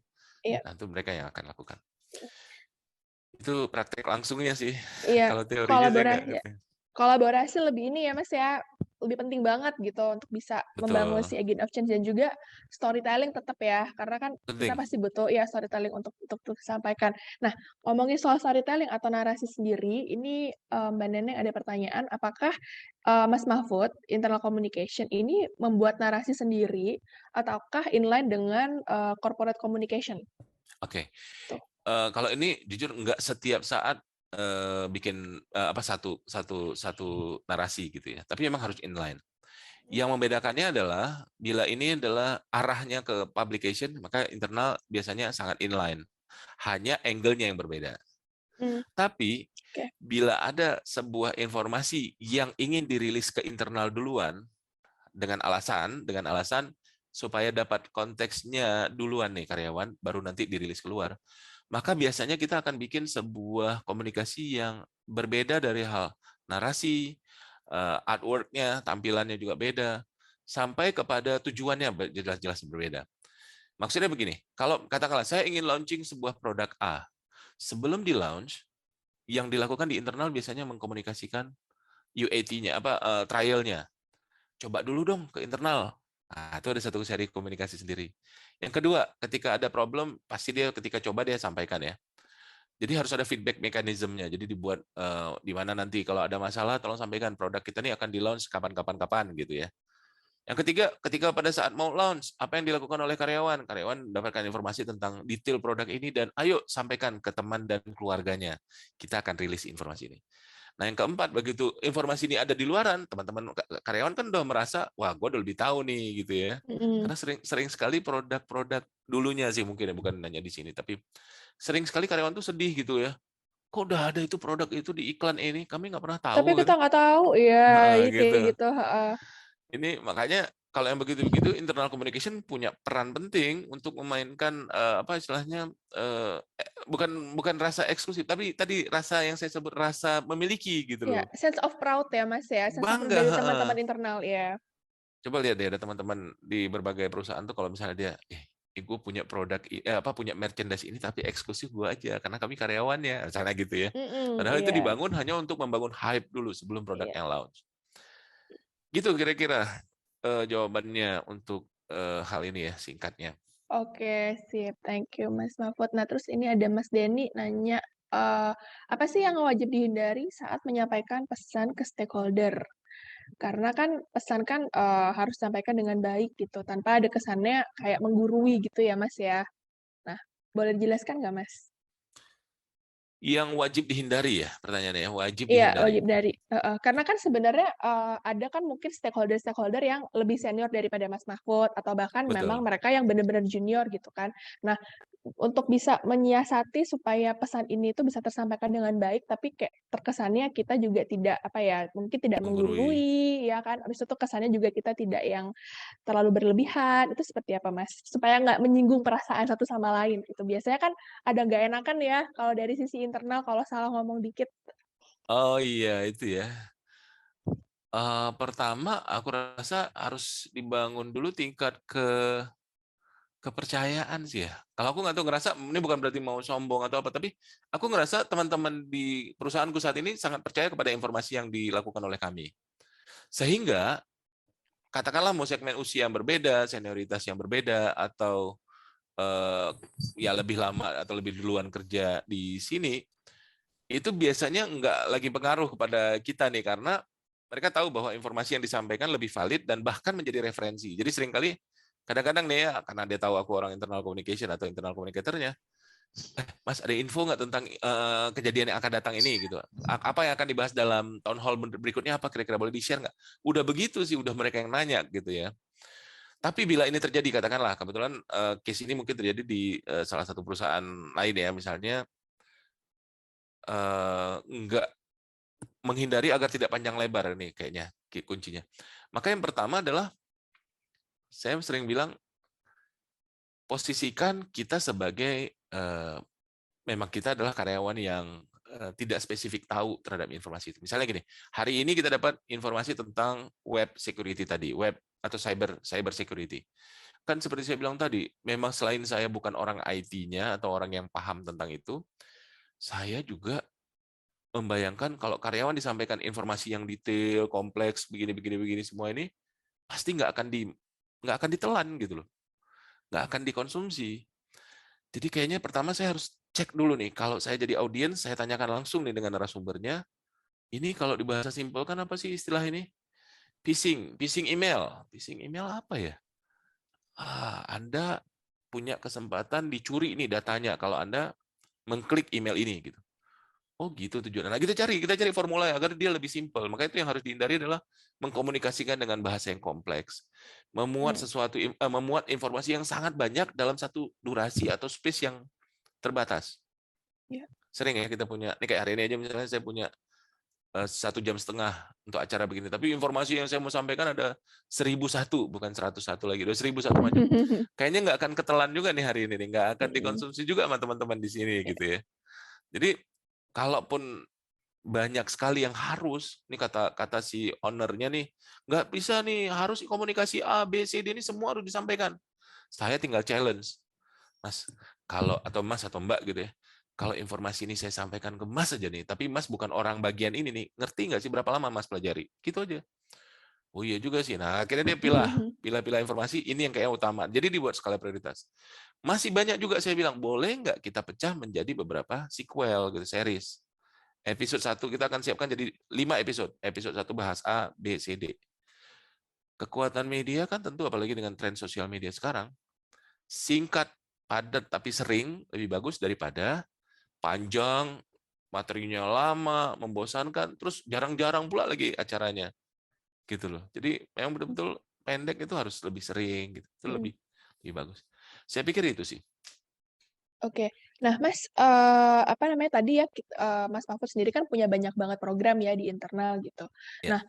Iya. Nah, itu mereka yang akan lakukan. Itu praktek langsungnya sih. Iya, Kalau teorinya saya nggak kolaborasi ngerti. kolaborasi lebih ini ya, Mas, ya, lebih penting banget gitu untuk bisa membangun Betul. si agent of change dan juga storytelling tetap ya, karena kan kita Penting. pasti butuh ya storytelling untuk disampaikan. Nah, ngomongin soal storytelling atau narasi sendiri, ini, Mbak Neneng ada pertanyaan, apakah, Mas Mahfud, internal communication ini membuat narasi sendiri ataukah inline dengan, corporate communication? Oke. Tuh. Kalau ini jujur nggak setiap saat bikin apa satu narasi gitu ya. Tapi memang harus inline. Yang membedakannya adalah bila ini adalah arahnya ke publication, maka internal biasanya sangat inline. Hanya angle-nya yang berbeda. Mmm, Tapi oke. bila ada sebuah informasi yang ingin dirilis ke internal duluan dengan alasan supaya dapat konteksnya duluan nih karyawan, baru nanti dirilis keluar, maka biasanya kita akan bikin sebuah komunikasi yang berbeda dari hal narasi, artwork-nya, tampilannya juga beda, sampai kepada tujuannya jelas-jelas berbeda. Maksudnya begini, kalau katakanlah saya ingin launching sebuah produk A, sebelum di-launch, yang dilakukan di internal biasanya mengkomunikasikan UAT-nya, trial-nya. Coba dulu dong ke internal. Nah, itu ada satu seri komunikasi sendiri. Yang kedua, ketika ada problem, pasti dia ketika coba dia sampaikan ya. Jadi harus ada feedback mekanismenya. Jadi dibuat di mana nanti kalau ada masalah, tolong sampaikan produk kita ini akan di-launch kapan gitu ya. Yang ketiga, ketika pada saat mau launch, apa yang dilakukan oleh karyawan? Karyawan mendapatkan informasi tentang detail produk ini dan ayo sampaikan ke teman dan keluarganya. Kita akan rilis informasi ini. Nah, yang keempat, begitu informasi ini ada di luaran, teman-teman karyawan kan udah merasa, wah, gue udah lebih tahu nih, gitu ya. Mhm. Karena sering sekali produk-produk dulunya sih mungkin ya, bukan nanya di sini, tapi sering sekali karyawan tuh sedih gitu ya. Kok udah ada itu produk itu di iklan ini, kami nggak pernah Tapi tahu kita gitu. nggak tahu, iya, Heeh, ya kayak gitu. gitu, heeh. Ini makanya kalau yang begitu-begitu internal communication punya peran penting untuk memainkan apa istilahnya bukan bukan rasa eksklusif tapi tadi rasa yang saya sebut rasa memiliki gitu Iya, loh. sense of proud ya, Mas, ya, sense of proud Bangga, dari heeh. teman-teman internal, iya. Coba lihat deh ada teman-teman di berbagai perusahaan tuh kalau misalnya dia gue punya produk punya merchandise ini tapi eksklusif gue aja karena kami karyawannya misalnya gitu ya. Mhm, Padahal itu iya, dibangun hanya untuk membangun hype dulu sebelum iya. produknya launch. Gitu kira-kira jawabannya untuk hal ini ya singkatnya. Oke, sip, thank you, Mas Mahfud. Nah, terus ini ada Mas Denny nanya, apa sih yang wajib dihindari saat menyampaikan pesan ke stakeholder? Karena kan pesan kan, harus disampaikan dengan baik gitu, tanpa ada kesannya kayak menggurui gitu ya, Mas, ya. Nah, boleh dijelaskan nggak, Mas? Yang wajib dihindari ya pertanyaannya ya, wajib Iya, dihindari. wajib dari heeh, karena kan sebenarnya, ada kan mungkin stakeholder-stakeholder yang lebih senior daripada Mas Mahfud, atau bahkan memang Betul. mereka yang benar-benar junior gitu kan. Nah, untuk bisa menyiasati supaya pesan ini tuh bisa tersampaikan dengan baik, tapi kayak terkesannya kita juga tidak, apa ya, mungkin tidak Menggurui. menggurui, ya kan, habis itu kesannya juga kita tidak yang terlalu berlebihan, itu seperti apa, Mas? Supaya nggak menyinggung perasaan satu sama lain gitu. Biasanya kan ada nggak enakan ya kalau dari sisi internal kalau salah ngomong dikit. Oh iya itu ya. Pertama aku rasa harus dibangun dulu tingkat kepercayaan sih ya. Kalau aku nggak tahu ngerasa ini bukan berarti mau sombong atau apa, tapi aku ngerasa teman-teman di perusahaanku saat ini sangat percaya kepada informasi yang dilakukan oleh kami. Sehingga katakanlah mau segmen usia yang berbeda, senioritas yang berbeda, atau eh, ya lebih lama atau lebih duluan kerja di sini, itu biasanya nggak lagi pengaruh kepada kita nih karena mereka tahu bahwa informasi yang disampaikan lebih valid dan bahkan menjadi referensi. Jadi seringkali Kadang-kadang nih ya, karena dia tahu aku orang internal communication atau internal communicator-nya, Mas ada info nggak tentang kejadian yang akan datang ini gitu? Apa yang akan dibahas dalam town hall berikutnya apa kira-kira boleh di-share nggak? Udah begitu sih, udah mereka yang nanya gitu ya. Tapi bila ini terjadi, katakanlah kebetulan case ini mungkin terjadi di salah satu perusahaan lain ya, misalnya nggak menghindari agar tidak panjang lebar nih kayaknya kuncinya. Maka yang pertama adalah saya sering bilang posisikan kita sebagai memang kita adalah karyawan yang tidak spesifik tahu terhadap informasi itu. Misalnya gini, hari ini kita dapat informasi tentang web security tadi, web atau cyber security. Kan seperti saya bilang tadi, memang selain saya bukan orang IT-nya atau orang yang paham tentang itu, saya juga membayangkan kalau karyawan disampaikan informasi yang detail, kompleks, begini semua ini, pasti nggak akan ditelan gitu loh, nggak akan dikonsumsi. Jadi kayaknya pertama saya harus cek dulu nih, kalau saya jadi audiens, saya tanyakan langsung nih dengan narasumbernya, ini kalau dibahasa simpel kan apa sih istilah ini? Phishing email. Phishing email apa ya? Anda punya kesempatan dicuri nih datanya kalau Anda mengklik email ini gitu. Oh gitu tujuannya. Nah kita cari formula agar dia lebih simpel. Maka itu yang harus dihindari adalah mengkomunikasikan dengan bahasa yang kompleks, Hmm, memuat informasi yang sangat banyak dalam satu durasi atau space yang terbatas. ya. Sering ya kita punya, ini kayak hari ini aja misalnya saya punya 1,5 jam untuk acara begini. Tapi informasi yang saya mau sampaikan ada 1.001, bukan 101 lagi, udah 1.001 macam. Kayaknya nggak akan ketelan juga nih hari ini, nih. Nggak akan Mm-mm. dikonsumsi juga sama teman-teman di sini Ya. gitu ya. Jadi kalaupun banyak sekali yang harus, ini kata si ownernya nih, nggak bisa nih, harus komunikasi A, B, C, D ini semua harus disampaikan. Saya tinggal challenge, Mas, kalau atau Mas atau Mbak gitu ya. Kalau informasi ini saya sampaikan ke Mas aja nih, tapi Mas bukan orang bagian ini nih, ngerti nggak sih berapa lama Mas pelajari? Gitu aja. Oh iya juga sih. Nah, akhirnya dia pilah informasi ini yang kayaknya utama. Jadi dibuat skala prioritas. Masih banyak juga saya bilang, boleh nggak kita pecah menjadi beberapa sequel gitu, series. Episode 1 kita akan siapkan jadi 5 episode. Episode 1 bahas A, B, C, D. Kekuatan media kan tentu apalagi dengan tren sosial media sekarang, singkat, padat tapi sering lebih bagus daripada panjang, materinya lama, membosankan, terus jarang-jarang pula lagi acaranya, gitu loh. Jadi yang betul-betul pendek itu harus lebih sering, gitu. Itu Mm-mm. lebih bagus. Saya pikir itu sih. Oke. Nah, Mas, apa namanya tadi ya, Mas Mahfud sendiri kan punya banyak banget program ya di internal gitu. Ya. Nah,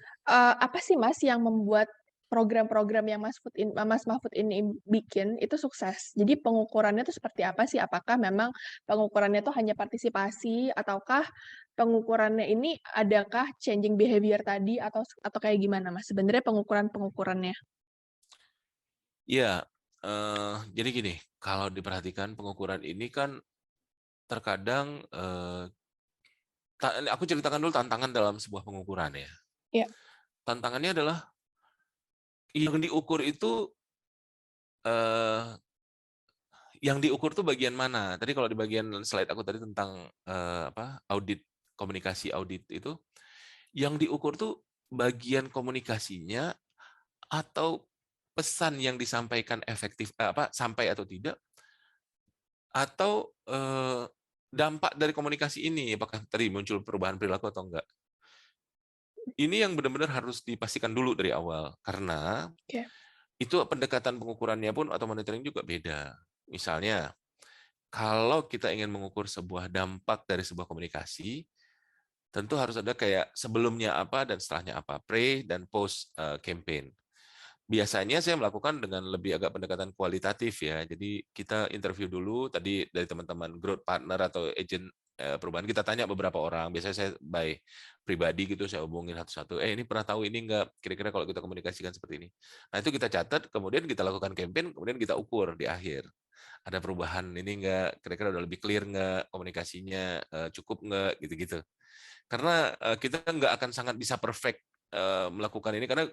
apa sih Mas yang membuat program-program yang Mas Mahfud ini bikin itu sukses? Jadi pengukurannya itu seperti apa sih? Apakah memang pengukurannya itu hanya partisipasi ataukah pengukurannya ini adakah changing behavior tadi atau kayak gimana, Mas? Sebenarnya pengukurannya? Iya, jadi gini, kalau diperhatikan pengukuran ini kan terkadang aku ceritakan dulu tantangan dalam sebuah pengukuran ya. Ya. Tantangannya adalah yang diukur itu eh, yang diukur tuh bagian mana? Tadi kalau di bagian slide aku tadi tentang apa audit komunikasi audit itu, yang diukur tuh bagian komunikasinya atau pesan yang disampaikan efektif apa sampai atau tidak atau dampak dari komunikasi ini apakah tadi muncul perubahan perilaku atau enggak. Ini yang benar-benar harus dipastikan dulu dari awal karena Oke. itu pendekatan pengukurannya pun atau monitoring juga beda. Misalnya, kalau kita ingin mengukur sebuah dampak dari sebuah komunikasi, tentu harus ada kayak sebelumnya apa dan setelahnya apa, pre dan post campaign. Biasanya saya melakukan dengan lebih agak pendekatan kualitatif ya. Jadi kita interview dulu tadi dari teman-teman growth partner atau agent perubahan kita tanya beberapa orang. Biasanya saya by pribadi gitu saya hubungin satu-satu. Ini pernah tahu ini enggak? Kira-kira kalau kita komunikasikan seperti ini. Nah itu kita catat, kemudian kita lakukan campaign, kemudian kita ukur di akhir. Ada perubahan ini enggak? Kira-kira udah lebih clear enggak? Komunikasinya cukup enggak? Gitu-gitu. Karena kita nggak akan sangat bisa perfect melakukan ini karena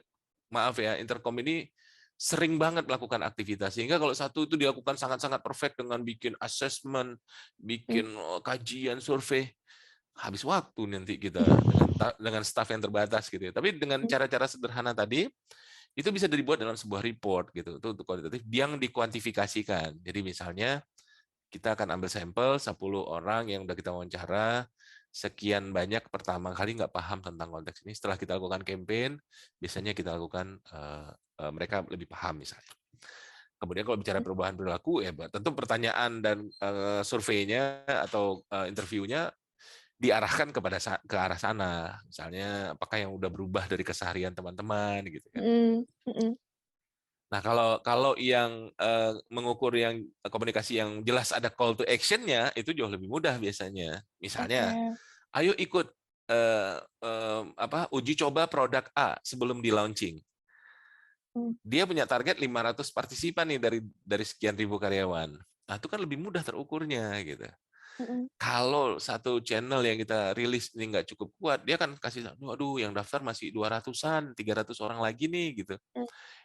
maaf ya, Intercom ini sering banget melakukan aktivitas. Sehingga kalau satu itu dilakukan sangat-sangat perfect dengan bikin assessment, Hmm. bikin kajian, survei, habis waktu nanti kita dengan staff yang terbatas gitu ya. Tapi dengan cara-cara sederhana tadi, itu bisa dibuat dalam sebuah report gitu. Itu untuk kualitatif yang dikuantifikasikan. Jadi misalnya kita akan ambil sampel 10 orang yang udah kita wawancara, sekian banyak pertama kali nggak paham tentang konteks ini. Setelah kita lakukan campaign, biasanya kita lakukan mereka lebih paham misalnya. Kemudian kalau bicara perubahan perilaku, ya tentu pertanyaan dan surveinya atau interviewnya diarahkan ke arah sana. Misalnya apakah yang udah berubah dari keseharian teman-teman gitu kan. Nah, kalau yang mengukur yang komunikasi yang jelas ada call to action-nya itu jauh lebih mudah biasanya. Misalnya, Oke. ayo ikut uji coba produk A sebelum di launching. Dia punya target 500 partisipan nih dari sekian ribu karyawan. Nah, itu kan lebih mudah terukurnya gitu. Kalau satu channel yang kita rilis ini nggak cukup kuat, dia akan kasih, aduh yang daftar masih 200-an, 300 orang lagi nih gitu.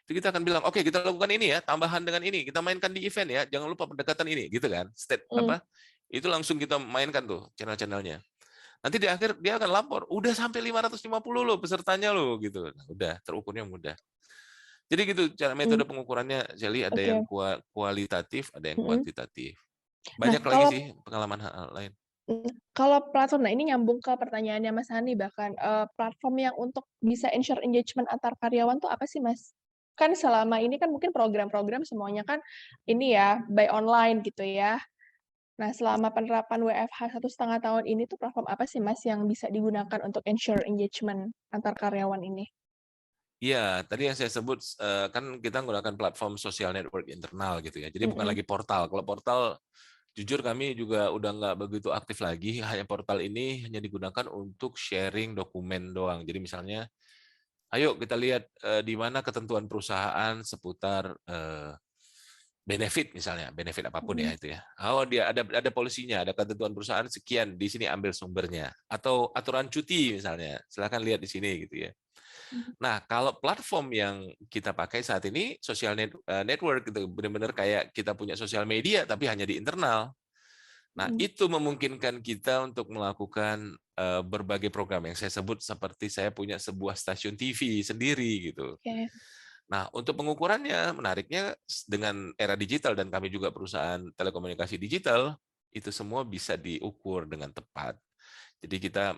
Itu kita akan bilang, oke kita lakukan ini ya, tambahan dengan ini, kita mainkan di event ya, jangan lupa pendekatan ini, gitu kan? Itu langsung kita mainkan tuh channel-channelnya. Nanti di akhir dia akan lapor, udah sampai 550 loh pesertanya loh gitu. Nah, udah terukurnya mudah. Jadi gitu cara metode pengukurannya, Sally, ada yang Oke. kualitatif, ada yang Mm-mm. kuantitatif. Nah, Banyak lagi kalau sih pengalaman hal lain. kalau platform, nah ini nyambung ke pertanyaannya Mas Hani bahkan, platform yang untuk bisa ensure engagement antar karyawan tuh apa sih, Mas? Kan selama ini kan mungkin program-program semuanya kan ini ya, by online gitu ya. Nah, selama penerapan WFH 1,5 tahun ini tuh platform apa sih, Mas, yang bisa digunakan untuk ensure engagement antar karyawan ini? Iya, tadi yang saya sebut kan kita menggunakan platform social network internal gitu ya. Jadi bukan Mhm. lagi portal. Kalau portal, jujur kami juga udah nggak begitu aktif lagi. Hanya portal ini hanya digunakan untuk sharing dokumen doang. Jadi misalnya, ayo kita lihat di mana ketentuan perusahaan seputar benefit misalnya, benefit apapun Mhm. ya itu ya. Oh dia ada polisinya, ada ketentuan perusahaan sekian, di sini ambil sumbernya. Atau aturan cuti misalnya, silakan lihat di sini gitu ya. Mhm. Nah, kalau platform yang kita pakai saat ini social network gitu, benar-benar kayak kita punya sosial media tapi hanya di internal. Nah, Mhm. itu memungkinkan kita untuk melakukan berbagai program yang saya sebut seperti saya punya sebuah stasiun TV sendiri gitu. Oke. Nah, untuk pengukurannya menariknya dengan era digital dan kami juga perusahaan telekomunikasi digital, itu semua bisa diukur dengan tepat. Jadi kita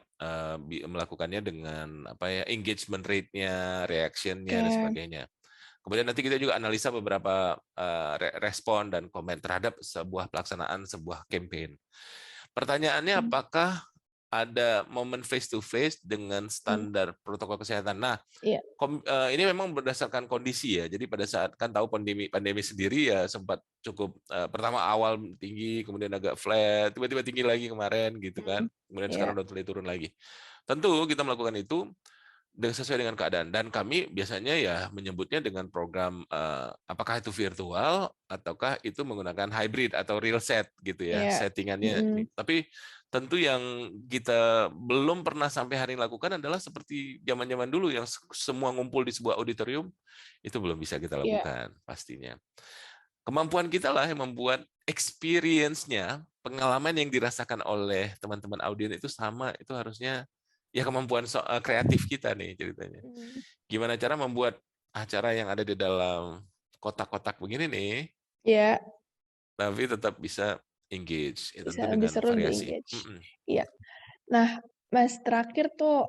melakukannya dengan apa ya engagement rate-nya, reaction-nya dan Oke. sebagainya. Kemudian nanti kita juga analisa beberapa respon dan komen terhadap sebuah pelaksanaan sebuah campaign. Pertanyaannya Mmm. apakah ada momen face to face dengan Mmm. standar protokol kesehatan? Nah, Iya. ini memang berdasarkan kondisi ya. Jadi pada saat kan tahu pandemi pandemi sendiri ya sempat cukup pertama awal tinggi, kemudian agak flat, tiba-tiba tinggi lagi kemarin gitu kan. Mhm. Kemudian Iya. sekarang udah mulai turun lagi. Tentu kita melakukan itu sesuai dengan keadaan dan kami biasanya ya menyebutnya dengan program apakah itu virtual ataukah itu menggunakan hybrid atau real set gitu ya Iya. settingannya Mhm. ini. Tapi tentu yang kita belum pernah sampai hari ini lakukan adalah seperti zaman-zaman dulu yang semua ngumpul di sebuah auditorium, itu belum bisa kita Iya. lakukan pastinya. Kemampuan kita lah yang membuat experience-nya, pengalaman yang dirasakan oleh teman-teman audien itu sama, itu harusnya ya kemampuan kreatif kita nih ceritanya. Mmm. Gimana cara membuat acara yang ada di dalam kotak-kotak begini nih, Iya, tapi tetap bisa engage, ya bisa tentu lebih dengan seru, lebih variasi. engage. Iya. Nah, Mas, terakhir tuh,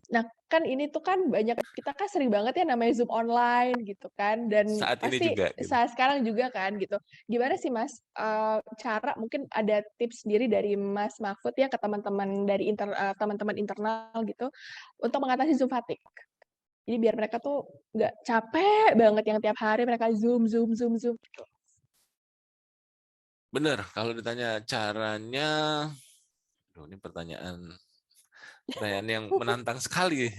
nah kan ini tuh kan banyak kita kan sering banget ya namanya Zoom online gitu kan, dan Saat ini pasti juga gitu. saat sekarang juga kan gitu. Gimana sih Mas, cara mungkin ada tips sendiri dari Mas Mahfud ya ke teman-teman dari teman-teman internal gitu, untuk mengatasi Zoom fatigue? Jadi biar mereka tuh nggak capek banget yang tiap hari mereka Zoom Zoom Zoom Zoom gitu. Bener, kalau ditanya caranya, aduh ini pertanyaan pertanyaan yang menantang sekali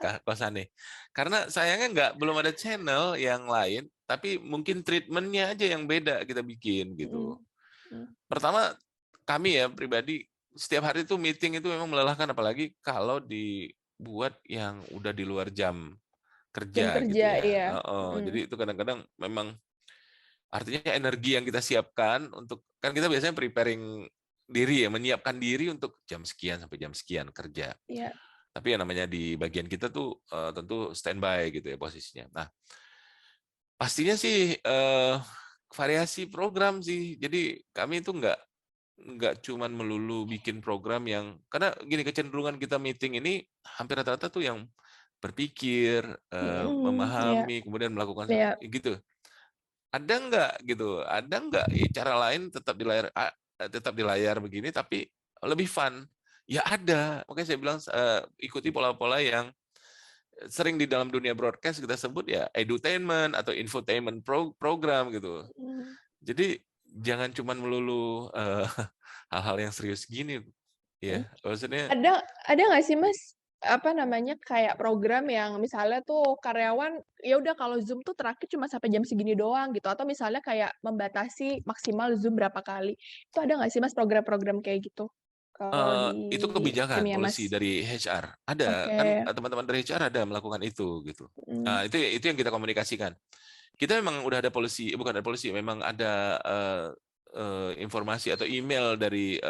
Kak Kosane. Karena sayangnya belum ada channel yang lain, tapi mungkin treatment-nya aja yang beda kita bikin gitu. Mhm. Mmm. Pertama, kami ya pribadi setiap hari itu meeting itu memang melelahkan apalagi kalau dibuat yang udah di luar jam Jam kerja gitu kerja, ya. iya. Heeh, jadi Mhm. itu kadang-kadang memang artinya energi yang kita siapkan untuk kan kita biasanya preparing diri ya, menyiapkan diri untuk jam sekian sampai jam sekian kerja. Iya. Tapi yang namanya di bagian kita tuh tentu standby gitu ya posisinya. Nah, pastinya sih variasi program sih. Jadi kami itu nggak cuman melulu bikin program yang, karena gini, kecenderungan kita meeting ini hampir rata-rata tuh yang berpikir, Iya, memahami, kemudian melakukan iya, gitu. Ada nggak gitu? Ada nggak cara lain tetap di layar begini tapi lebih fun? Ya ada. Makanya saya bilang ikuti pola-pola yang sering di dalam dunia broadcast kita sebut ya edutainment atau infotainment program gitu. mhm. Jadi jangan cuman melulu hal-hal yang serius gini Mhm. ya. Maksudnya Ada nggak sih, Mas, apa namanya, kayak program yang misalnya tuh karyawan, ya udah kalau Zoom tuh terakhir cuma sampai jam segini doang gitu, atau misalnya kayak membatasi maksimal Zoom berapa kali. Itu ada nggak sih, Mas, program-program kayak gitu? Kalau di itu kebijakan timnya policy Mas? dari HR. Ada kan, Oke, teman-teman dari HR ada melakukan itu gitu. mhm, Nah, itu yang kita komunikasikan. Kita memang udah ada polisi, bukan ada polisi, memang ada informasi atau email dari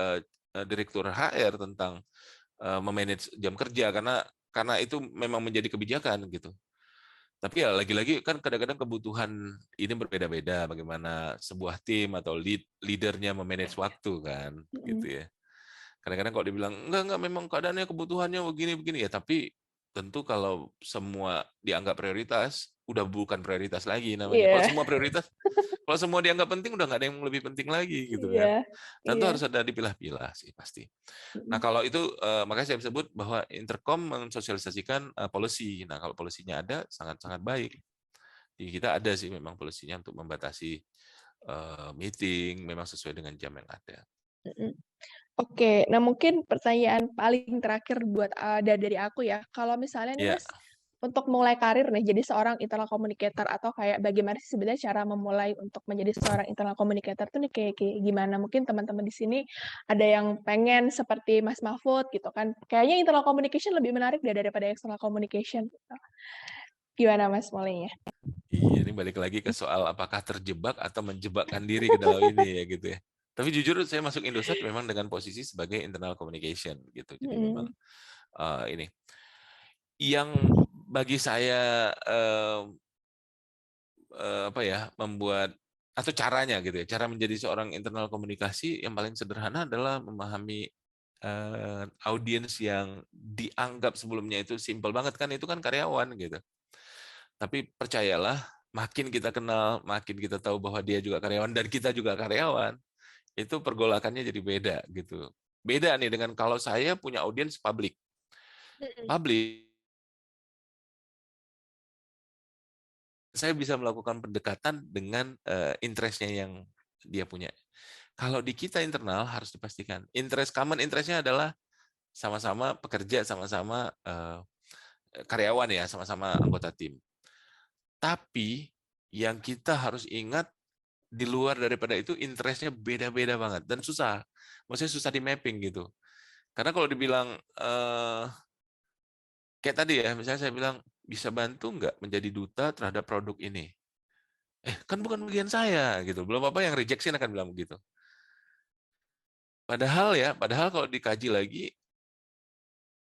direktur HR tentang memanage jam kerja, karena itu memang menjadi kebijakan gitu. Tapi ya lagi-lagi kan kadang-kadang kebutuhan ini berbeda-beda, bagaimana sebuah tim atau leadernya memanage waktu kan mhm. gitu ya. Kadang-kadang kalau dibilang, enggak, memang keadaannya kebutuhannya begini-begini ya, tapi tentu kalau semua dianggap prioritas, udah bukan prioritas lagi namanya. Iya, Kalau semua dianggap penting, udah nggak ada yang lebih penting lagi gitu iya, kan. Tentu iya, harus ada dipilah-pilah sih pasti. Nah mhm, kalau itu makanya saya sebut bahwa Intercom mensosialisasikan policy. Nah kalau polisinya ada, sangat-sangat baik. Di kita ada sih memang polisinya untuk membatasi meeting, memang sesuai dengan jam yang ada. mhm. Oke, nah mungkin pertanyaan paling terakhir buat, dari aku ya, kalau misalnya nih Ya, Mas, untuk mulai karir nih jadi seorang internal communicator atau kayak bagaimana sih sebenarnya cara memulai untuk menjadi seorang internal communicator tuh nih kayak kayak gimana? Mungkin teman-teman di sini ada yang pengen seperti Mas Mahfud gitu kan, kayaknya internal communication lebih menarik deh daripada external communication gitu. Gimana Mas mulainya? iya, ini balik lagi ke soal apakah terjebak atau menjebakkan diri ke dalam ini ya gitu ya. Tapi jujur saya masuk Indosat memang dengan posisi sebagai internal communication gitu. Jadi memang Mhm, ini yang bagi saya apa ya, membuat atau caranya gitu ya, cara menjadi seorang internal komunikasi yang paling sederhana adalah memahami audiens yang dianggap sebelumnya itu simpel banget kan, itu kan karyawan gitu. Tapi percayalah, makin kita kenal, makin kita tahu bahwa dia juga karyawan dan kita juga karyawan, itu pergolakannya jadi beda gitu. Beda nih dengan kalau saya punya audiens publik. mhm, Publik, saya bisa melakukan pendekatan dengan interest-nya yang dia punya. Kalau di kita internal harus dipastikan common interest-nya adalah sama-sama pekerja, sama-sama karyawan ya, sama-sama anggota tim. Tapi yang kita harus ingat di luar daripada itu interest-nya beda-beda banget dan susah. Maksudnya susah di mapping gitu. Karena kalau dibilang kayak tadi ya, misalnya saya bilang bisa bantu nggak menjadi duta terhadap produk ini? Kan bukan bagian saya gitu. Belum apa yang rejection akan bilang begitu. Padahal kalau dikaji lagi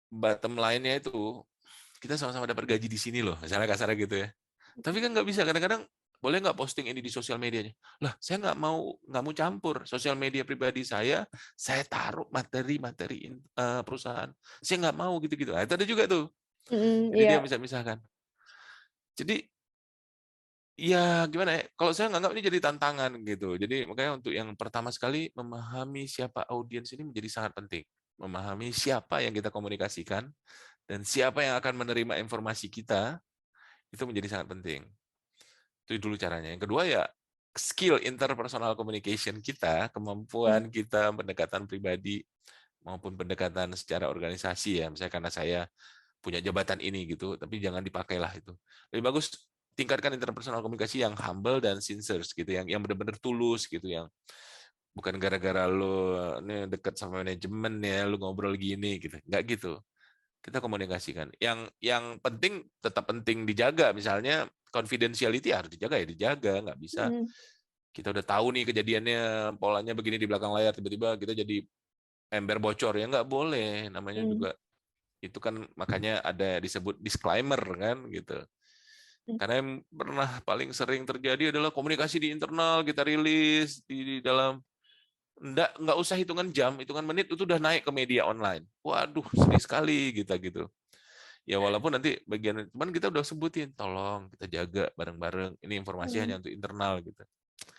bottom line-nya itu kita sama-sama dapat gaji di sini loh, misalnya kasar gitu ya. Tapi kan nggak bisa, kadang-kadang boleh nggak posting ini di sosial medianya? Lah, saya nggak mau campur sosial media pribadi saya taruh materi-materi perusahaan. Saya nggak mau gitu-gitu. Nah, itu ada juga tuh. mhm, Jadi iya, dia bisa misahkan. Jadi ya gimana ya? Kalau saya nganggap ini jadi tantangan gitu. Jadi makanya untuk yang pertama sekali memahami siapa audiens ini menjadi sangat penting. Memahami siapa yang kita komunikasikan dan siapa yang akan menerima informasi kita itu menjadi sangat penting. Itu dulu caranya. Yang kedua ya skill interpersonal communication kita, mhm, kemampuan kita pendekatan pribadi maupun pendekatan secara organisasi ya. Misalnya karena saya punya jabatan ini gitu, tapi jangan dipakailah itu. Lebih bagus tingkatkan interpersonal komunikasi yang humble dan sincere gitu, yang benar-benar tulus gitu, yang bukan gara-gara lu ini dekat sama manajemen ya, lu ngobrol gini gitu. Enggak gitu. Kita komunikasikan. Yang penting tetap penting dijaga. Misalnya confidentiality harus dijaga ya dijaga. Nggak bisa mhm, kita udah tahu nih kejadiannya polanya begini di belakang layar tiba-tiba kita jadi ember bocor ya nggak boleh. Namanya mhm. juga Itu kan makanya ada disebut disclaimer kan gitu. Mmm, Karena yang pernah paling sering terjadi adalah komunikasi di internal kita rilis di dalam nggak usah hitungan jam, hitungan menit itu udah naik ke media online. Waduh, sedih sekali gitu gitu. Ya walaupun nanti bagian cuman kita udah sebutin, tolong kita jaga bareng-bareng. Ini informasi mhm, hanya untuk internal gitu.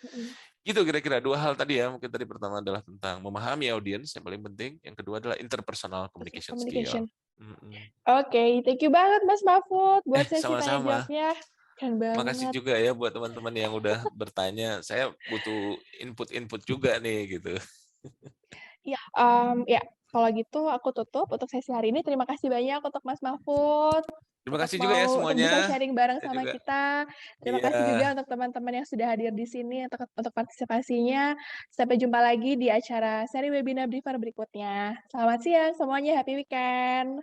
mhm. Gitu kira-kira dua hal tadi ya. Mungkin tadi pertama adalah tentang memahami audiens yang paling penting. Yang kedua adalah interpersonal Personal communication skill. communication. Mm-mm. Oke, thank you banget Mas Mahfud buat sesi tanya Sama-sama. jawabnya, keren Makasih banget. juga ya buat teman-teman yang udah bertanya. Saya butuh input-input juga nih gitu. Iya, ya kalau gitu aku tutup untuk sesi hari ini. Terima kasih banyak untuk Mas Mahfud, Terima kasih juga ya untuk semuanya. bisa sharing bareng Saya sama juga. kita. Terima Iya. kasih juga untuk teman-teman yang sudah hadir di sini untuk partisipasinya. Sampai jumpa lagi di acara seri webinar Briefer berikutnya. Selamat siang semuanya, happy weekend.